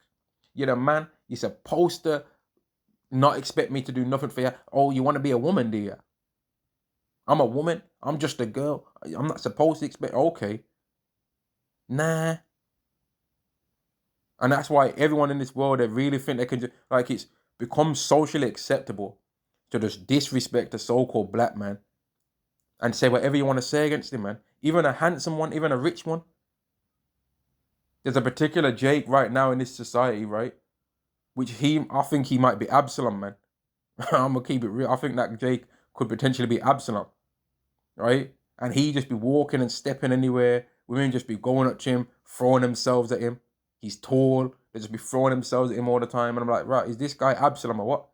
You're the man. You're supposed to not expect me to do nothing for you. Oh, you want to be a woman, do you? I'm a woman. I'm just a girl. I'm not supposed to expect. Okay. Nah. And that's why everyone in this world, they really think they can just, like, it's become socially acceptable to just disrespect a so-called black man and say whatever you want to say against him, man. Even a handsome one, even a rich one. There's a particular Jake right now in this society, right? I think he might be Absalom, man. I'm gonna keep it real. I think that Jake could potentially be Absalom, right? And he just be walking and stepping anywhere. Women just be going up to him, throwing themselves at him. He's tall. They just be throwing themselves at him all the time. And I'm like, right, is this guy Absalom or what?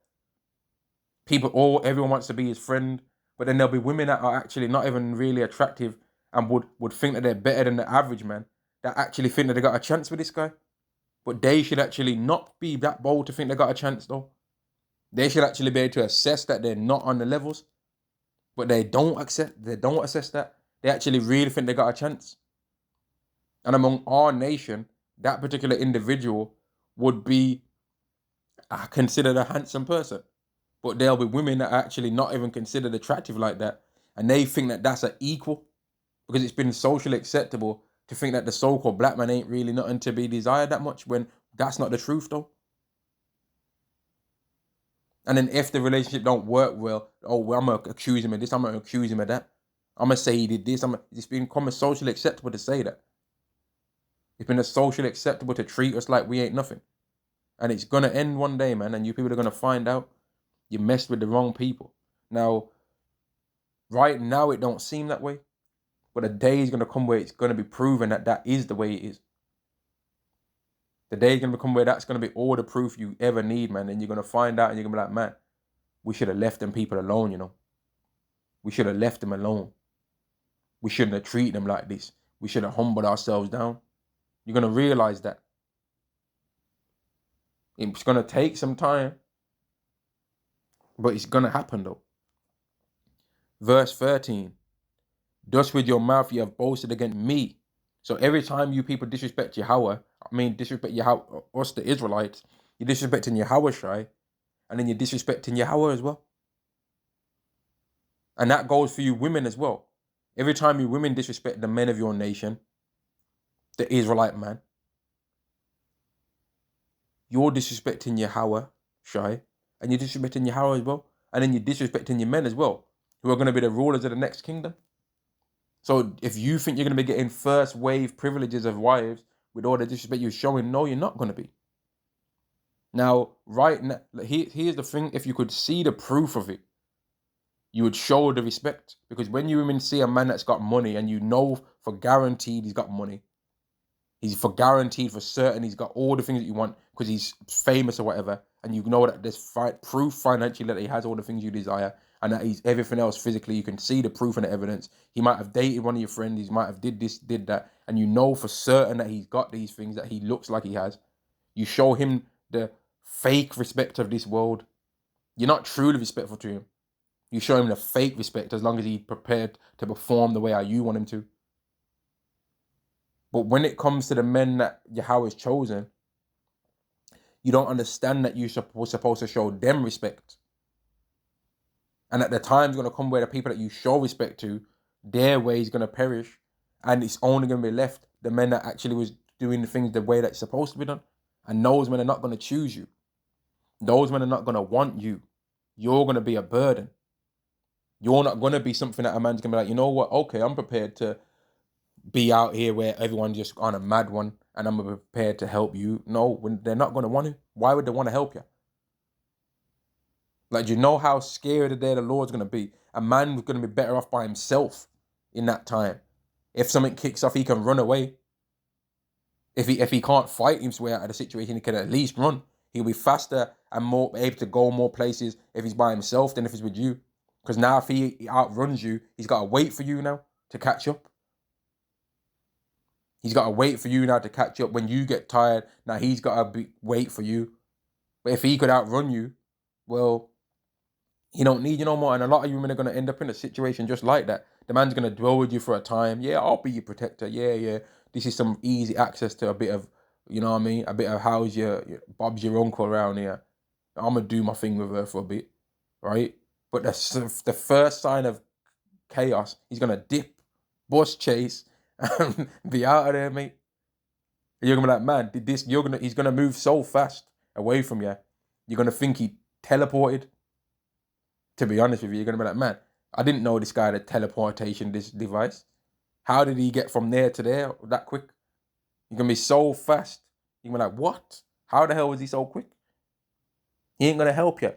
Everyone wants to be his friend. But then there'll be women that are actually not even really attractive and would think that they're better than the average man, that actually think that they got a chance with this guy. But they should actually not be that bold to think they got a chance, though. They should actually be able to assess that they're not on the levels. But they don't assess that. They actually really think they got a chance. And among our nation, that particular individual would be considered a handsome person. But there'll be women that are actually not even considered attractive like that. And they think that that's an equal. Because it's been socially acceptable to think that the so-called black man ain't really nothing to be desired that much, when that's not the truth, though. And then if the relationship don't work well, I'm going to accuse him of this, I'm going to accuse him of that. I'm going to say he did this. It's become socially acceptable to say that. It's been socially acceptable to treat us like we ain't nothing. And it's going to end one day, man. And you people are going to find out you messed with the wrong people. Now, right now, it don't seem that way. But a day is going to come where it's going to be proven that that is the way it is. The day is going to come where that's going to be all the proof you ever need, man. And you're going to find out and you're going to be like, man, we should have left them people alone, you know. We should have left them alone. We shouldn't have treated them like this. We should have humbled ourselves down. You're going to realize that. It's going to take some time, but it's going to happen though. Verse 13, thus with your mouth you have boasted against me. So every time you people disrespect Yahweh, disrespect Yahweh, us the Israelites, you're disrespecting Yahweh Shai, and then you're disrespecting Yahweh as well. And that goes for you women as well. Every time you women disrespect the men of your nation, the Israelite man, you're disrespecting Yahweh Shai, and you're disrespecting Yahweh as well. And then you're disrespecting your men as well, who are going to be the rulers of the next kingdom. So if you think you're going to be getting first wave privileges of wives with all the disrespect you're showing, no, you're not going to be. Now, right now, here's the thing. If you could see the proof of it, you would show the respect. Because when you women see a man that's got money and you know for guaranteed he's got money, he's for guaranteed for certain he's got all the things that you want because he's famous or whatever, and you know that there's proof financially that he has all the things you desire, and that he's everything else physically, you can see the proof and the evidence. He might have dated one of your friends, he might have did this, did that, and you know for certain that he's got these things that he looks like he has. You show him the fake respect of this world. You're not truly respectful to him. You show him the fake respect as long as he's prepared to perform the way how you want him to. But when it comes to the men that Yahweh has chosen, you don't understand that you're supposed to show them respect. And at the time's going to come where the people that you show respect to, their way is going to perish. And it's only going to be left the men that actually was doing the things the way that's supposed to be done. And those men are not going to choose you. Those men are not going to want you. You're going to be a burden. You're not going to be something that a man's going to be like, you know what? Okay, I'm prepared to be out here where everyone's just on a mad one and I'm prepared to help you. No, when they're not going to want to. Why would they want to help you? Like, do you know how scary the day of the Lord's going to be? A man is going to be better off by himself in that time. If something kicks off, he can run away. If he can't fight his way out of the situation, he can at least run. He'll be faster and more able to go more places if he's by himself than if he's with you. Because now if he outruns you, he's got to wait for you now to catch up. He's got to wait for you now to catch up. When you get tired, now he's got to wait for you. But if he could outrun you, well, he don't need you no more. And a lot of you women are going to end up in a situation just like that. The man's going to dwell with you for a time. Yeah, I'll be your protector. Yeah. This is some easy access to a bit of, you know what I mean? A bit of how's your Bob's your uncle around here. I'm going to do my thing with her for a bit, right? But the first sign of chaos, he's going to dip, bus chase, and be out of there, mate. You're going to be like, man, he's going to move so fast away from you. You're going to think he teleported. To be honest with you, you're going to be like, man, I didn't know this guy had a teleportation device. How did he get from there to there that quick? You're going to be so fast. You're going to be like, what? How the hell was he so quick? He ain't going to help you.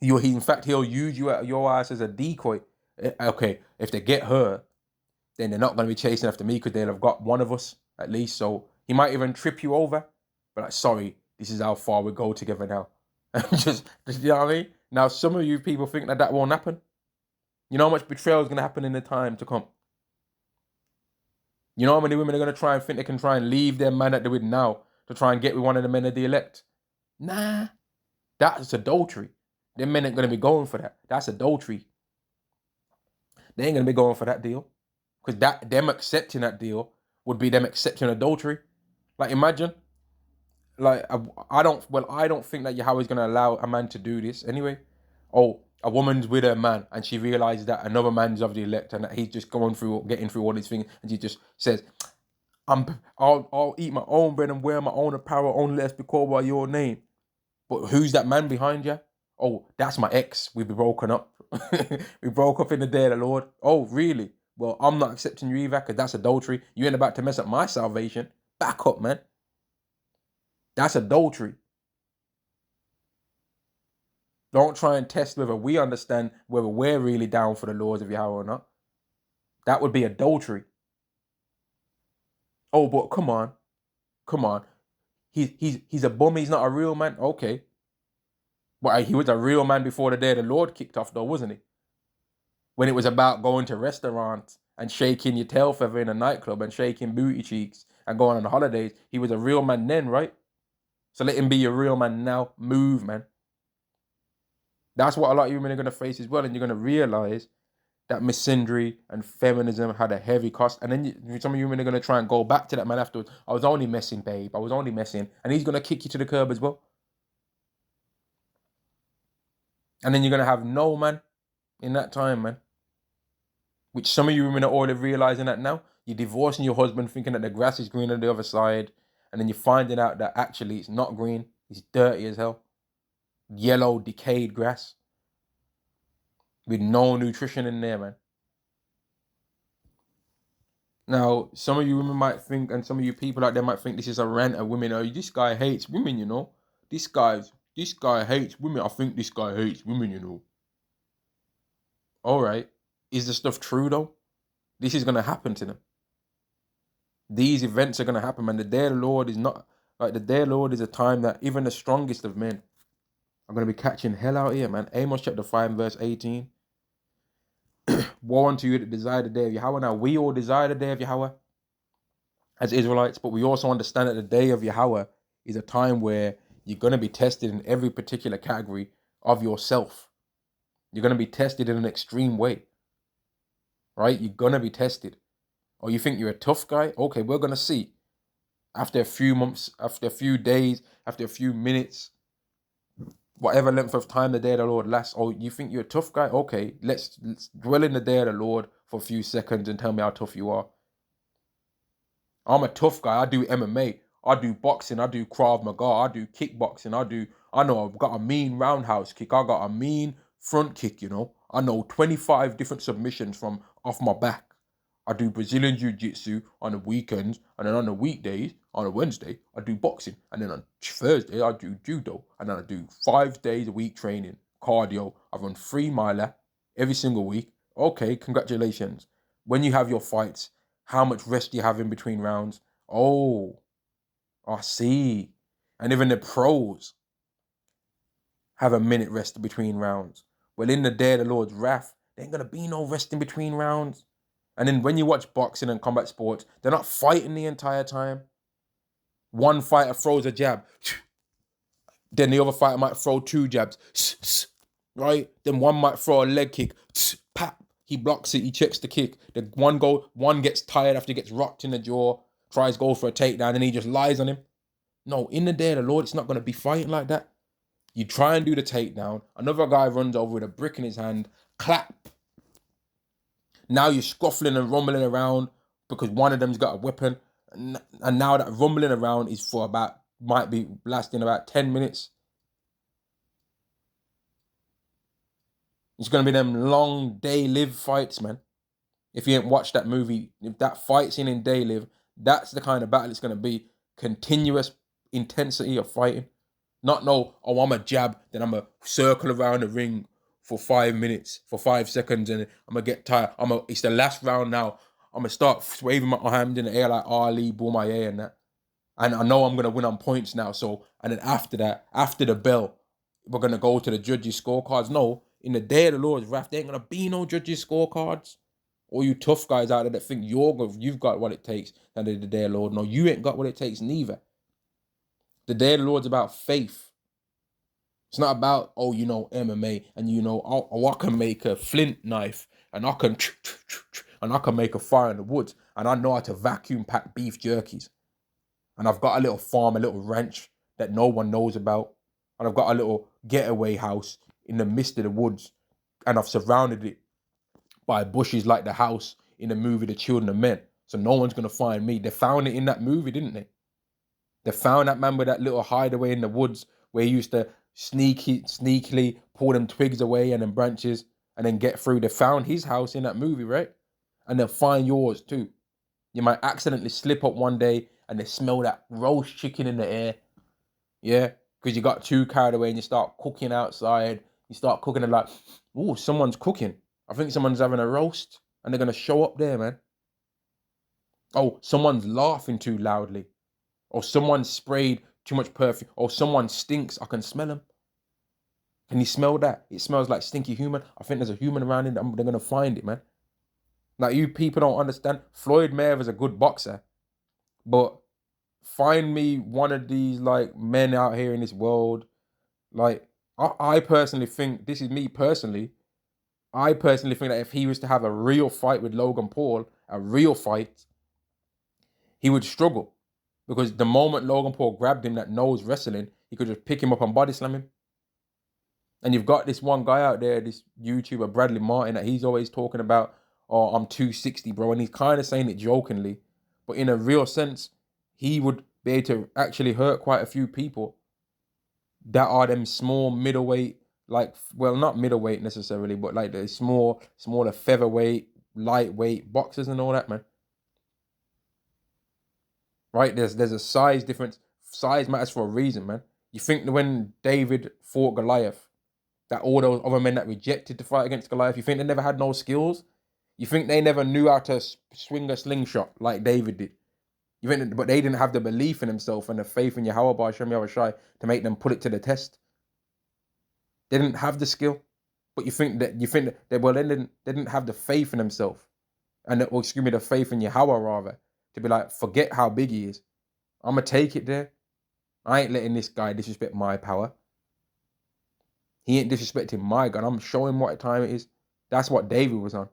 In fact, he'll use your ass as a decoy. Okay, if they get her, then they're not going to be chasing after me because they'll have got one of us at least. So he might even trip you over. But like, sorry, this is how far we go together now. just you know what I mean? Now, some of you people think that won't happen. You know how much betrayal is going to happen in the time to come? You know how many women are going to try and think they can try and leave their man that they're with now to try and get with one of the men of the elect? Nah, that's adultery. Them men ain't going to be going for that. That's adultery. They ain't going to be going for that deal. Because them accepting that deal would be them accepting adultery. Like, imagine. Like, I don't think that Yahweh is going to allow a man to do this anyway. Oh, a woman's with her man and she realizes that another man's of the elect and that he's just getting through all these things, and she just says, I'll eat my own bread and wear my own apparel, only let's be called by your name. But who's that man behind you? Oh, that's my ex. We've been broken up. We broke up in the day of the Lord. Oh, really? Well, I'm not accepting you either because that's adultery. You ain't about to mess up my salvation. Back up, man. That's adultery. Don't try and test whether we understand whether we're really down for the laws of Yahweh or not. That would be adultery. Oh, but come on. He's a bum. He's not a real man. Okay. But he was a real man before the day the Lord kicked off, though, wasn't he? When it was about going to restaurants and shaking your tail feather in a nightclub and shaking booty cheeks and going on holidays, he was a real man then, right? So let him be a real man now. Move, man. That's what a lot of you women are going to face as well. And you're going to realize that misandry and feminism had a heavy cost. And then some of you women are going to try and go back to that man afterwards. I was only messing, babe. I was only messing. And he's going to kick you to the curb as well. And then you're going to have no man in that time, man. Which some of you women are already realizing that now. You're divorcing your husband thinking that the grass is green on the other side. And then you're finding out that actually it's not green. It's dirty as hell. Yellow, decayed grass. With no nutrition in there, man. Now, some of you women might think, and some of you people out there might think this is a rant at women. Oh, this guy hates women, you know. This guy hates women. I think this guy hates women, you know. All right. Is the stuff true, though? This is going to happen to them. These events are going to happen, man. The day of the Lord is not, like, the day of the Lord is a time that even the strongest of men are going to be catching hell out here, man. Amos chapter 5, verse 18. Woe unto you that desire the day of Yahweh. Now, we all desire the day of Yahweh as Israelites, but we also understand that the day of Yahweh is a time where you're going to be tested in every particular category of yourself. You're going to be tested in an extreme way, right? You're going to be tested. Or you think you're a tough guy? Okay, we're going to see. After a few months, after a few days, after a few minutes, whatever length of time the day of the Lord lasts. Oh, you think you're a tough guy? Okay, let's dwell in the day of the Lord for a few seconds and tell me how tough you are. I'm a tough guy. I do MMA. I do boxing. I do Krav Maga. I do kickboxing. I know I've got a mean roundhouse kick. I got a mean front kick, you know. I know 25 different submissions from off my back. I do Brazilian Jiu-Jitsu on the weekends, and then on the weekdays, on a Wednesday, I do boxing. And then on Thursday, I do judo. And then I do 5 days a week training, cardio. I run 3-miler every single week. Okay, congratulations. When you have your fights, how much rest do you have in between rounds? Oh, I see. And even the pros have a minute rest between rounds. Well, in the day of the Lord's wrath, there ain't going to be no rest in between rounds. And then when you watch boxing and combat sports, they're not fighting the entire time. One fighter throws a jab. Then the other fighter might throw 2 jabs. Right? Then one might throw a leg kick. Pap. He blocks it. He checks the kick. The one gets tired after he gets rocked in the jaw. Tries to go for a takedown and he just lies on him. No, in the day of the Lord, it's not going to be fighting like that. You try and do the takedown. Another guy runs over with a brick in his hand. Clap. Now you're scuffling and rumbling around because one of them's got a weapon. And now that rumbling around is might be lasting about 10 minutes. It's going to be them long Day Live fights, man. If you ain't watched that movie, if that fight scene in Day Live, that's the kind of battle it's going to be. Continuous intensity of fighting. Not no, oh, I'm a jab, then I'm a circle around the ring for 5 minutes, for 5 seconds, and I'm going to get tired. It's the last round now. I'm going to start waving my hand in the air like Ali, Boumaier and that. And I know I'm going to win on points now. So, and then after that, after the bell, we're going to go to the judges' scorecards. No, in the day of the Lord's wrath, there ain't going to be no judges' scorecards. All you tough guys out there that think you've got what it takes at the day of the Lord. No, you ain't got what it takes neither. The day of the Lord's about faith. It's not about, MMA and I can make a flint knife and I can make a fire in the woods and I know how to vacuum pack beef jerkies. And I've got a little farm, a little ranch that no one knows about. And I've got a little getaway house in the midst of the woods. And I've surrounded it by bushes like the house in the movie The Children of Men. So no one's going to find me. They found it in that movie, didn't they? They found that man with that little hideaway in the woods where he used to sneakily pull them twigs away and then branches and then get through. They found his house in that movie, right? And they'll find yours too. You might accidentally slip up one day and they smell that roast chicken in the air. Yeah, because you got too carried away and you start cooking outside. You start cooking and like, oh, someone's cooking. I think someone's having a roast and they're gonna show up there, man. Oh, someone's laughing too loudly. Or someone sprayed too much perfume. Or someone stinks. I can smell them. Can you smell that? It smells like stinky human. I think there's a human around it. They're gonna find it, man. Like you people don't understand. Floyd Mayweather's a good boxer, but find me one of these like men out here in this world. Like I personally think this is me personally. I personally think that if he was to have a real fight with Logan Paul, a real fight, he would struggle because the moment Logan Paul grabbed him that knows wrestling, he could just pick him up and body slam him. And you've got this one guy out there, this YouTuber Bradley Martin, that he's always talking about, oh, I'm 260, bro. And he's kind of saying it jokingly, but in a real sense, he would be able to actually hurt quite a few people that are them small middleweight, like, well, not middleweight necessarily, but like the smaller featherweight, lightweight boxers and all that, man. Right? There's a size difference. Size matters for a reason, man. You think that when David fought Goliath, that all those other men that rejected to fight against Goliath, you think they never had no skills? You think they never knew how to swing a slingshot like David did? You think, but they didn't have the belief in themselves and the faith in Yahweh by Shem Yahushai to make them put it to the test. They didn't have the skill, but you think that well, they didn't have the faith in themselves, and or excuse me, the faith in Yahweh rather, to be like, forget how big he is. I'm gonna take it there. I ain't letting this guy disrespect my power. He ain't disrespecting my God. I'm showing what time it is. That's what David was on.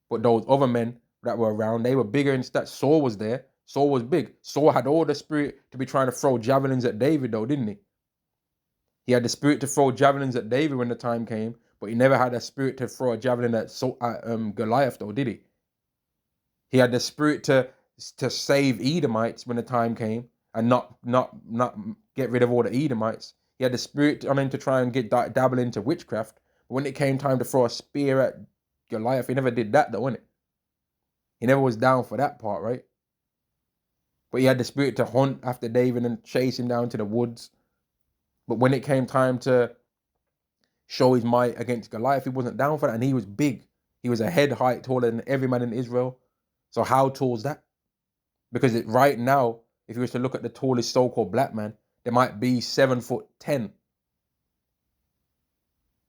But those other men that were around, they were bigger in stats. Saul was there. Saul was big. Saul had all the spirit to be trying to throw javelins at David, though, didn't he? He had the spirit to throw javelins at David when the time came, but he never had a spirit to throw a javelin at Goliath, though, did he? He had the spirit to save Edomites when the time came and not get rid of all the Edomites. He had the spirit on him to try and dabble into witchcraft. But when it came time to throw a spear at Goliath, he never did that, though, innit? He never was down for that part, right? But he had the spirit to hunt after David and chase him down to the woods. But when it came time to show his might against Goliath, he wasn't down for that. And he was big. He was a head height taller than every man in Israel. So how tall is that? Because right now, if you was to look at the tallest so-called black man, there might be 7'10".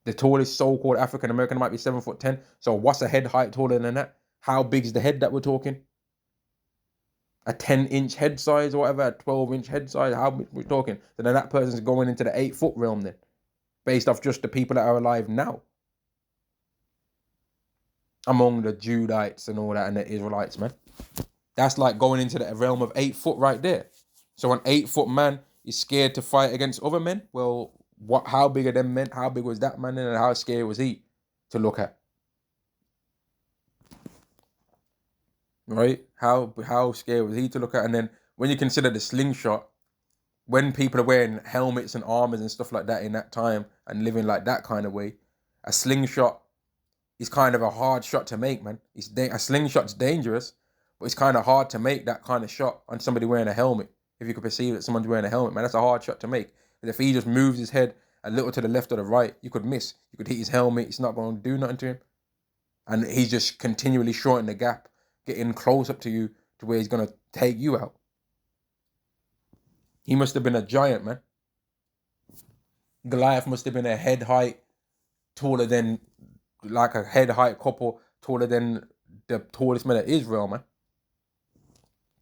The tallest so-called African American might be 7'10". So what's a head height taller than that? How big is the head that we're talking? A 10-inch head size or whatever, a 12-inch head size? How we're talking? So then that person's going into the 8-foot realm then, based off just the people that are alive now, among the Judites and all that and the Israelites, man. That's like going into the realm of 8 foot right there. So an 8-foot man is scared to fight against other men. Well, how big are them men? How big was that man and how scared was he to look at? Right? How scared was he to look at? And then when you consider the slingshot, when people are wearing helmets and armors and stuff like that in that time and living like that kind of way, a slingshot is kind of a hard shot to make, man. A slingshot's dangerous, but it's kind of hard to make that kind of shot on somebody wearing a helmet. If you could perceive that someone's wearing a helmet, man, that's a hard shot to make. But if he just moves his head a little to the left or the right, you could miss. You could hit his helmet. It's not going to do nothing to him. And he's just continually shortening the gap, getting close up to you to where he's going to take you out. He must have been a giant, man. Goliath must have been a head height taller than, like a head height couple taller than the tallest man of Israel, man.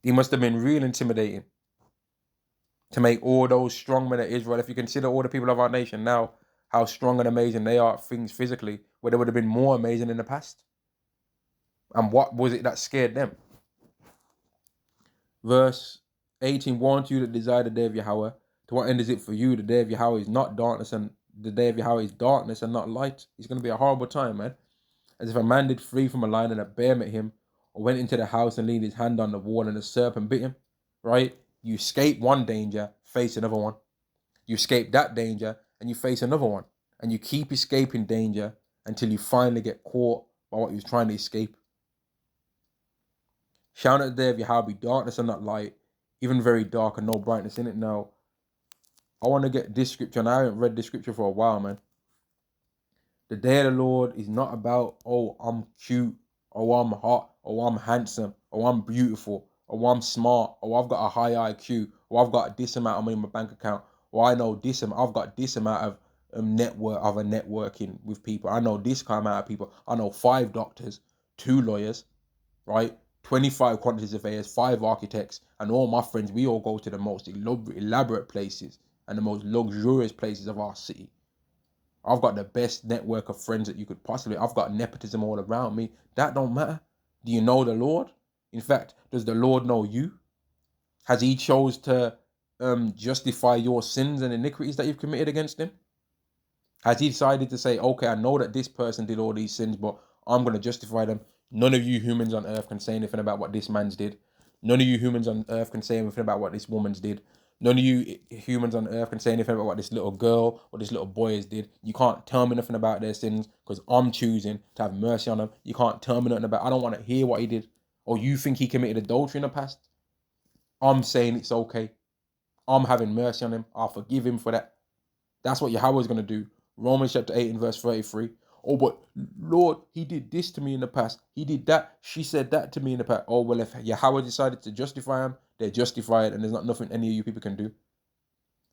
He must have been real intimidating to make all those strong men of Israel. If you consider all the people of our nation now, how strong and amazing they are, things physically, where they would have been more amazing in the past. And what was it that scared them? Verse 18, warn you that desire the day of Yahweh. To what end is it for you? The day of Yahweh is not darkness, and the day of Yahweh is darkness and not light. It's going to be a horrible time, man. As if a man did flee from a lion and a bear met him, or went into the house and leaned his hand on the wall and a serpent bit him, right? You escape one danger, face another one. You escape that danger and you face another one. And you keep escaping danger until you finally get caught by what you was trying to escape. Shout at the day of Yahweh, be darkness and not light, even very dark and no brightness in it now. I want to get this scripture, and I haven't read this scripture for a while, man. The day of the Lord is not about, oh, I'm cute, oh, I'm hot, oh, I'm handsome, oh, I'm beautiful, oh, I'm smart, oh, I've got a high IQ, oh, I've got this amount of money in my bank account, or I know this amount, I've got this amount of networking with people. I know this kind of amount of people. I know 5 doctors, 2 lawyers, right? 25 quantity surveyors, 5 architects, and all my friends, we all go to the most elaborate places and the most luxurious places of our city. I've got the best network of friends that you could possibly. I've got nepotism all around me. That don't matter. Do you know the Lord? In fact, does the Lord know you? Has he chose to justify your sins and iniquities that you've committed against him? Has he decided to say, okay, I know that this person did all these sins, but I'm going to justify them? None of you humans on earth can say anything about what this man's did. None of you humans on earth can say anything about what this woman's did. None of you humans on earth can say anything about what this little girl or this little boy has did. You can't tell me nothing about their sins because I'm choosing to have mercy on them. You can't tell me nothing about, I don't want to hear what he did. Or you think he committed adultery in the past? I'm saying it's okay. I'm having mercy on him. I'll forgive him for that. That's what Yahweh's going to do. Romans chapter 8 and verse 33. Oh, but Lord, he did this to me in the past. He did that. She said that to me in the past. Oh, well, if Yahweh decided to justify him, they're justified, and there's not nothing any of you people can do.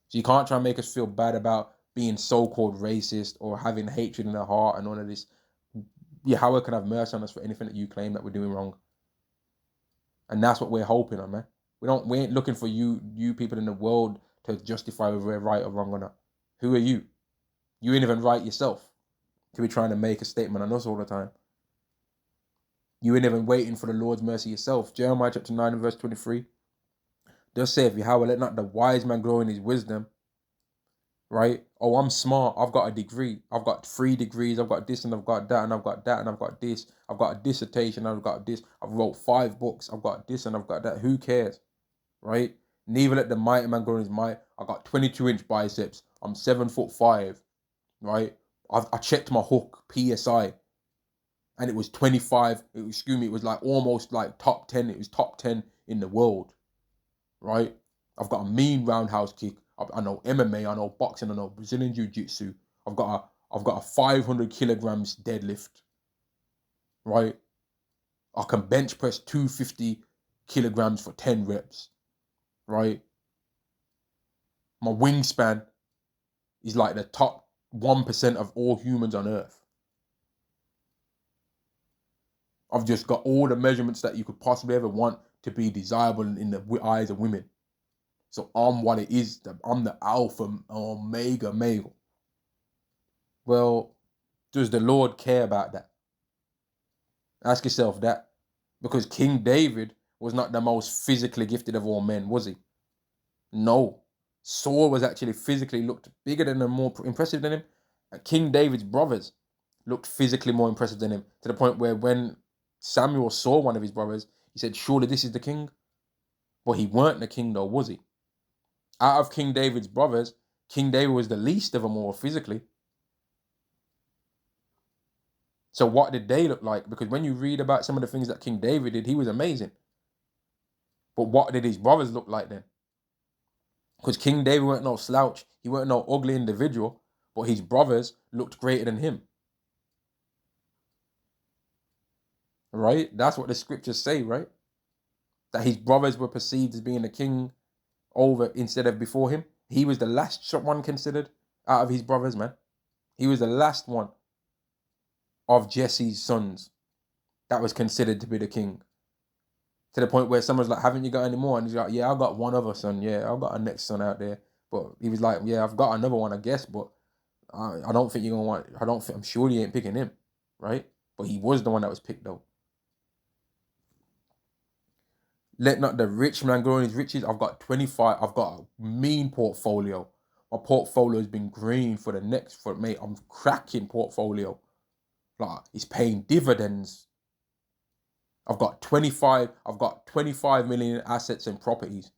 So you can't try and make us feel bad about being so-called racist or having hatred in our heart and all of this. Yahweh can have mercy on us for anything that you claim that we're doing wrong. And that's what we're hoping on, man. We ain't looking for you people in the world to justify whether we're right or wrong or not. Who are you? You ain't even right yourself to be trying to make a statement on us all the time. You ain't even waiting for the Lord's mercy yourself. Jeremiah chapter 9 and verse 23 does say, if Yahweh let not the wise man grow in his wisdom, right? Oh, I'm smart. I've got a degree. I've got 3 degrees. I've got this and I've got that and I've got that and I've got this. I've got a dissertation. I've got this. I've wrote 5 books. I've got this and I've got that. Who cares, right? Neither let the mighty man grow in his might. I got 22-inch biceps. I'm 7'5", right? I checked my hook PSI, and it was 25. It was like almost like top 10. It was top 10 in the world, right? I've got a mean roundhouse kick. I know MMA. I know boxing. I know Brazilian jiu-jitsu. I've got a 500 kilograms deadlift, right? I can bench press 250 kilograms for 10 reps, right? My wingspan is like the top 1% of all humans on earth. I've just got all the measurements that you could possibly ever want to be desirable in the eyes of women. So I'm what it is. I'm the alpha, omega male. Well, does the Lord care about that? Ask yourself that. Because King David was not the most physically gifted of all men, was he? No. Saul was actually physically looked bigger than him, more impressive than him. And King David's brothers looked physically more impressive than him, to the point where when Samuel saw one of his brothers, he said, surely this is the king. But he weren't the king though, was he? Out of King David's brothers, King David was the least of them all physically. So what did they look like? Because when you read about some of the things that King David did, he was amazing. But what did his brothers look like then? Because King David weren't no slouch. He weren't no ugly individual. But his brothers looked greater than him. Right? That's what the scriptures say, right? That his brothers were perceived as being the king over instead of before him. He was the last one considered out of his brothers, man. He was the last one of Jesse's sons that was considered to be the king. To the point where someone's like, haven't you got any more? And he's like, yeah, I've got one other son. Yeah, I've got a next son out there. But he was like, yeah, I've got another one, I guess. But I don't think you're going to want, I'm sure you ain't picking him. Right? But he was the one that was picked though. Let not the rich man grow in his riches. I've got 25. I've got a mean portfolio. My portfolio has been green for the next, mate, I'm cracking portfolio. Like, it's paying dividends. I've got 25 million in assets and properties.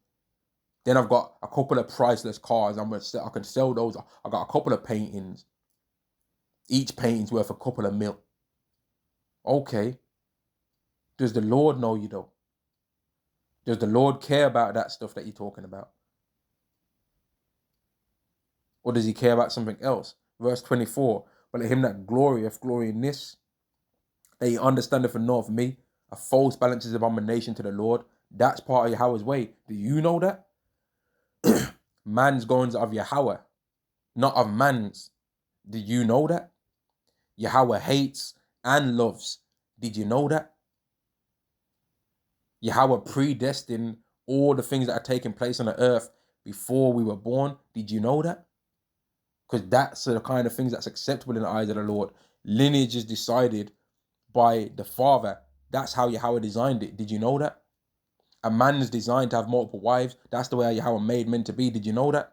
Then I've got a couple of priceless cars. I can sell those. I got a couple of paintings. Each painting's worth a couple of mil. Okay. Does the Lord know you though? Does the Lord care about that stuff that you're talking about? Or does he care about something else? Verse 24, but let him that glorieth glory in this, that he understandeth and knoweth me, a false balance is abomination to the Lord. That's part of Yahweh's way. Do you know that? Man's goings of Yahweh, not of man's. Do you know that? Yahweh hates and loves. Did you know that? Yahweh predestined all the things that are taking place on the earth before we were born. Did you know that? Because that's the kind of things that's acceptable in the eyes of the Lord. Lineage is decided by the Father. That's how Yahweh designed it. Did you know that? A man is designed to have multiple wives. That's the way Yahweh made men to be. Did you know that?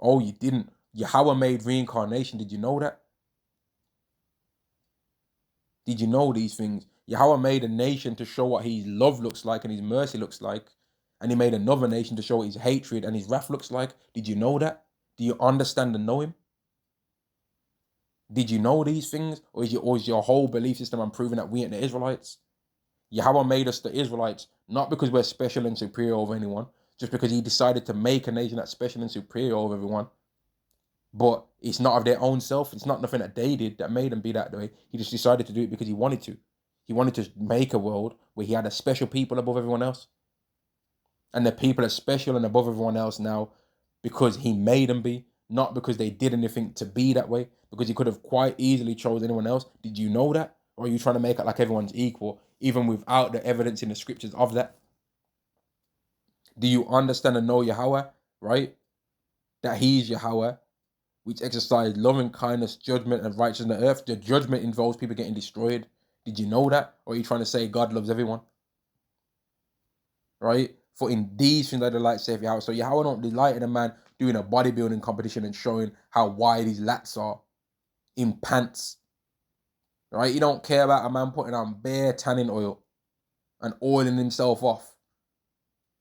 Oh, you didn't. Yahweh made reincarnation. Did you know that? Did you know these things? Yahweh made a nation to show what his love looks like and his mercy looks like. And he made another nation to show what his hatred and his wrath looks like. Did you know that? Do you understand and know him? Did you know these things? Or is your whole belief system unproven that we ain't the Israelites? Yahweh made us the Israelites, not because we're special and superior over anyone, just because he decided to make a nation that's special and superior over everyone. But it's not of their own self. It's not nothing that they did that made them be that way. He just decided to do it because he wanted to. He wanted to make a world where he had a special people above everyone else. And the people are special and above everyone else now because he made them be, not because they did anything to be that way, because he could have quite easily chose anyone else. Did you know that? Or are you trying to make it like everyone's equal, even without the evidence in the scriptures of that? Do you understand and know Yahweh, right? That he's Yahweh, which exercise loving kindness, judgment, and righteousness on the earth. The judgment involves people getting destroyed. Did you know that? Or are you trying to say God loves everyone? Right? For in these things I delight, saith Yahweh. So Yahweh don't delight in a man doing a bodybuilding competition and showing how wide his lats are in pants. Right? You don't care about a man putting on bare tanning oil and oiling himself off.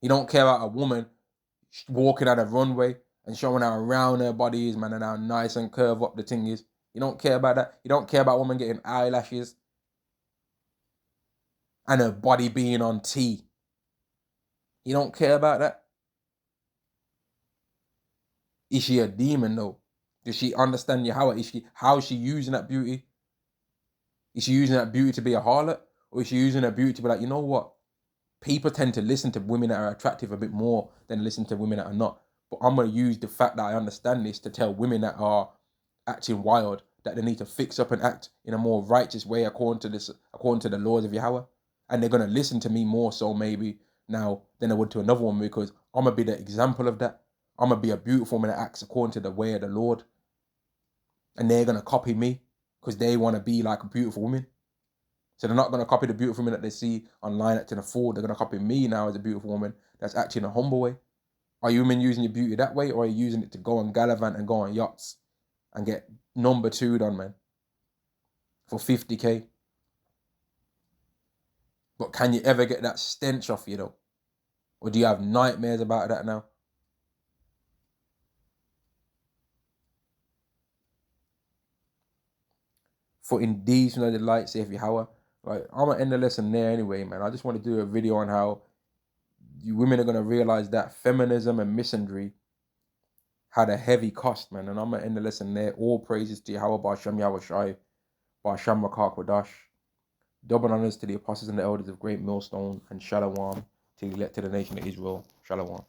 You don't care about a woman walking out a runway and showing how round her body is, man, and how nice and curved up the thing is. You don't care about that. You don't care about women getting eyelashes and her body being on T. You don't care about that. Is she a demon though? Does she understand Yahweh? How is she using that beauty? Is she using that beauty to be a harlot? Or is she using that beauty to be like, you know what? People tend to listen to women that are attractive a bit more than listen to women that are not. But I'm going to use the fact that I understand this to tell women that are acting wild that they need to fix up and act in a more righteous way according to the laws of Yahweh. And they're going to listen to me more so maybe now than they would to another woman, because I'm going to be the example of that. I'm going to be a beautiful woman that acts according to the way of the Lord. And they're going to copy me because they want to be like a beautiful woman. So they're not going to copy the beautiful woman that they see online acting a fool. They're going to copy me now as a beautiful woman that's acting a humble way. Are you women using your beauty that way, or are you using it to go on gallivant and go on yachts and get number 2 done, man, for 50k? But can you ever get that stench off you though? Or do you have nightmares about that now? For in these the light, saith Yahweh. Like, I'm gonna end the lesson there anyway, man. I just want to do a video on how you women are gonna realize that feminism and misandry had a heavy cost, man. And I'm gonna end the lesson there. All praises to Yahweh Ba'Shem Yahweh Shai, Ba'Shem Rakak Wadash. Double honors to the apostles and the elders of Great Millstone, and Shalom to the elect to the nation of Israel. Shalom.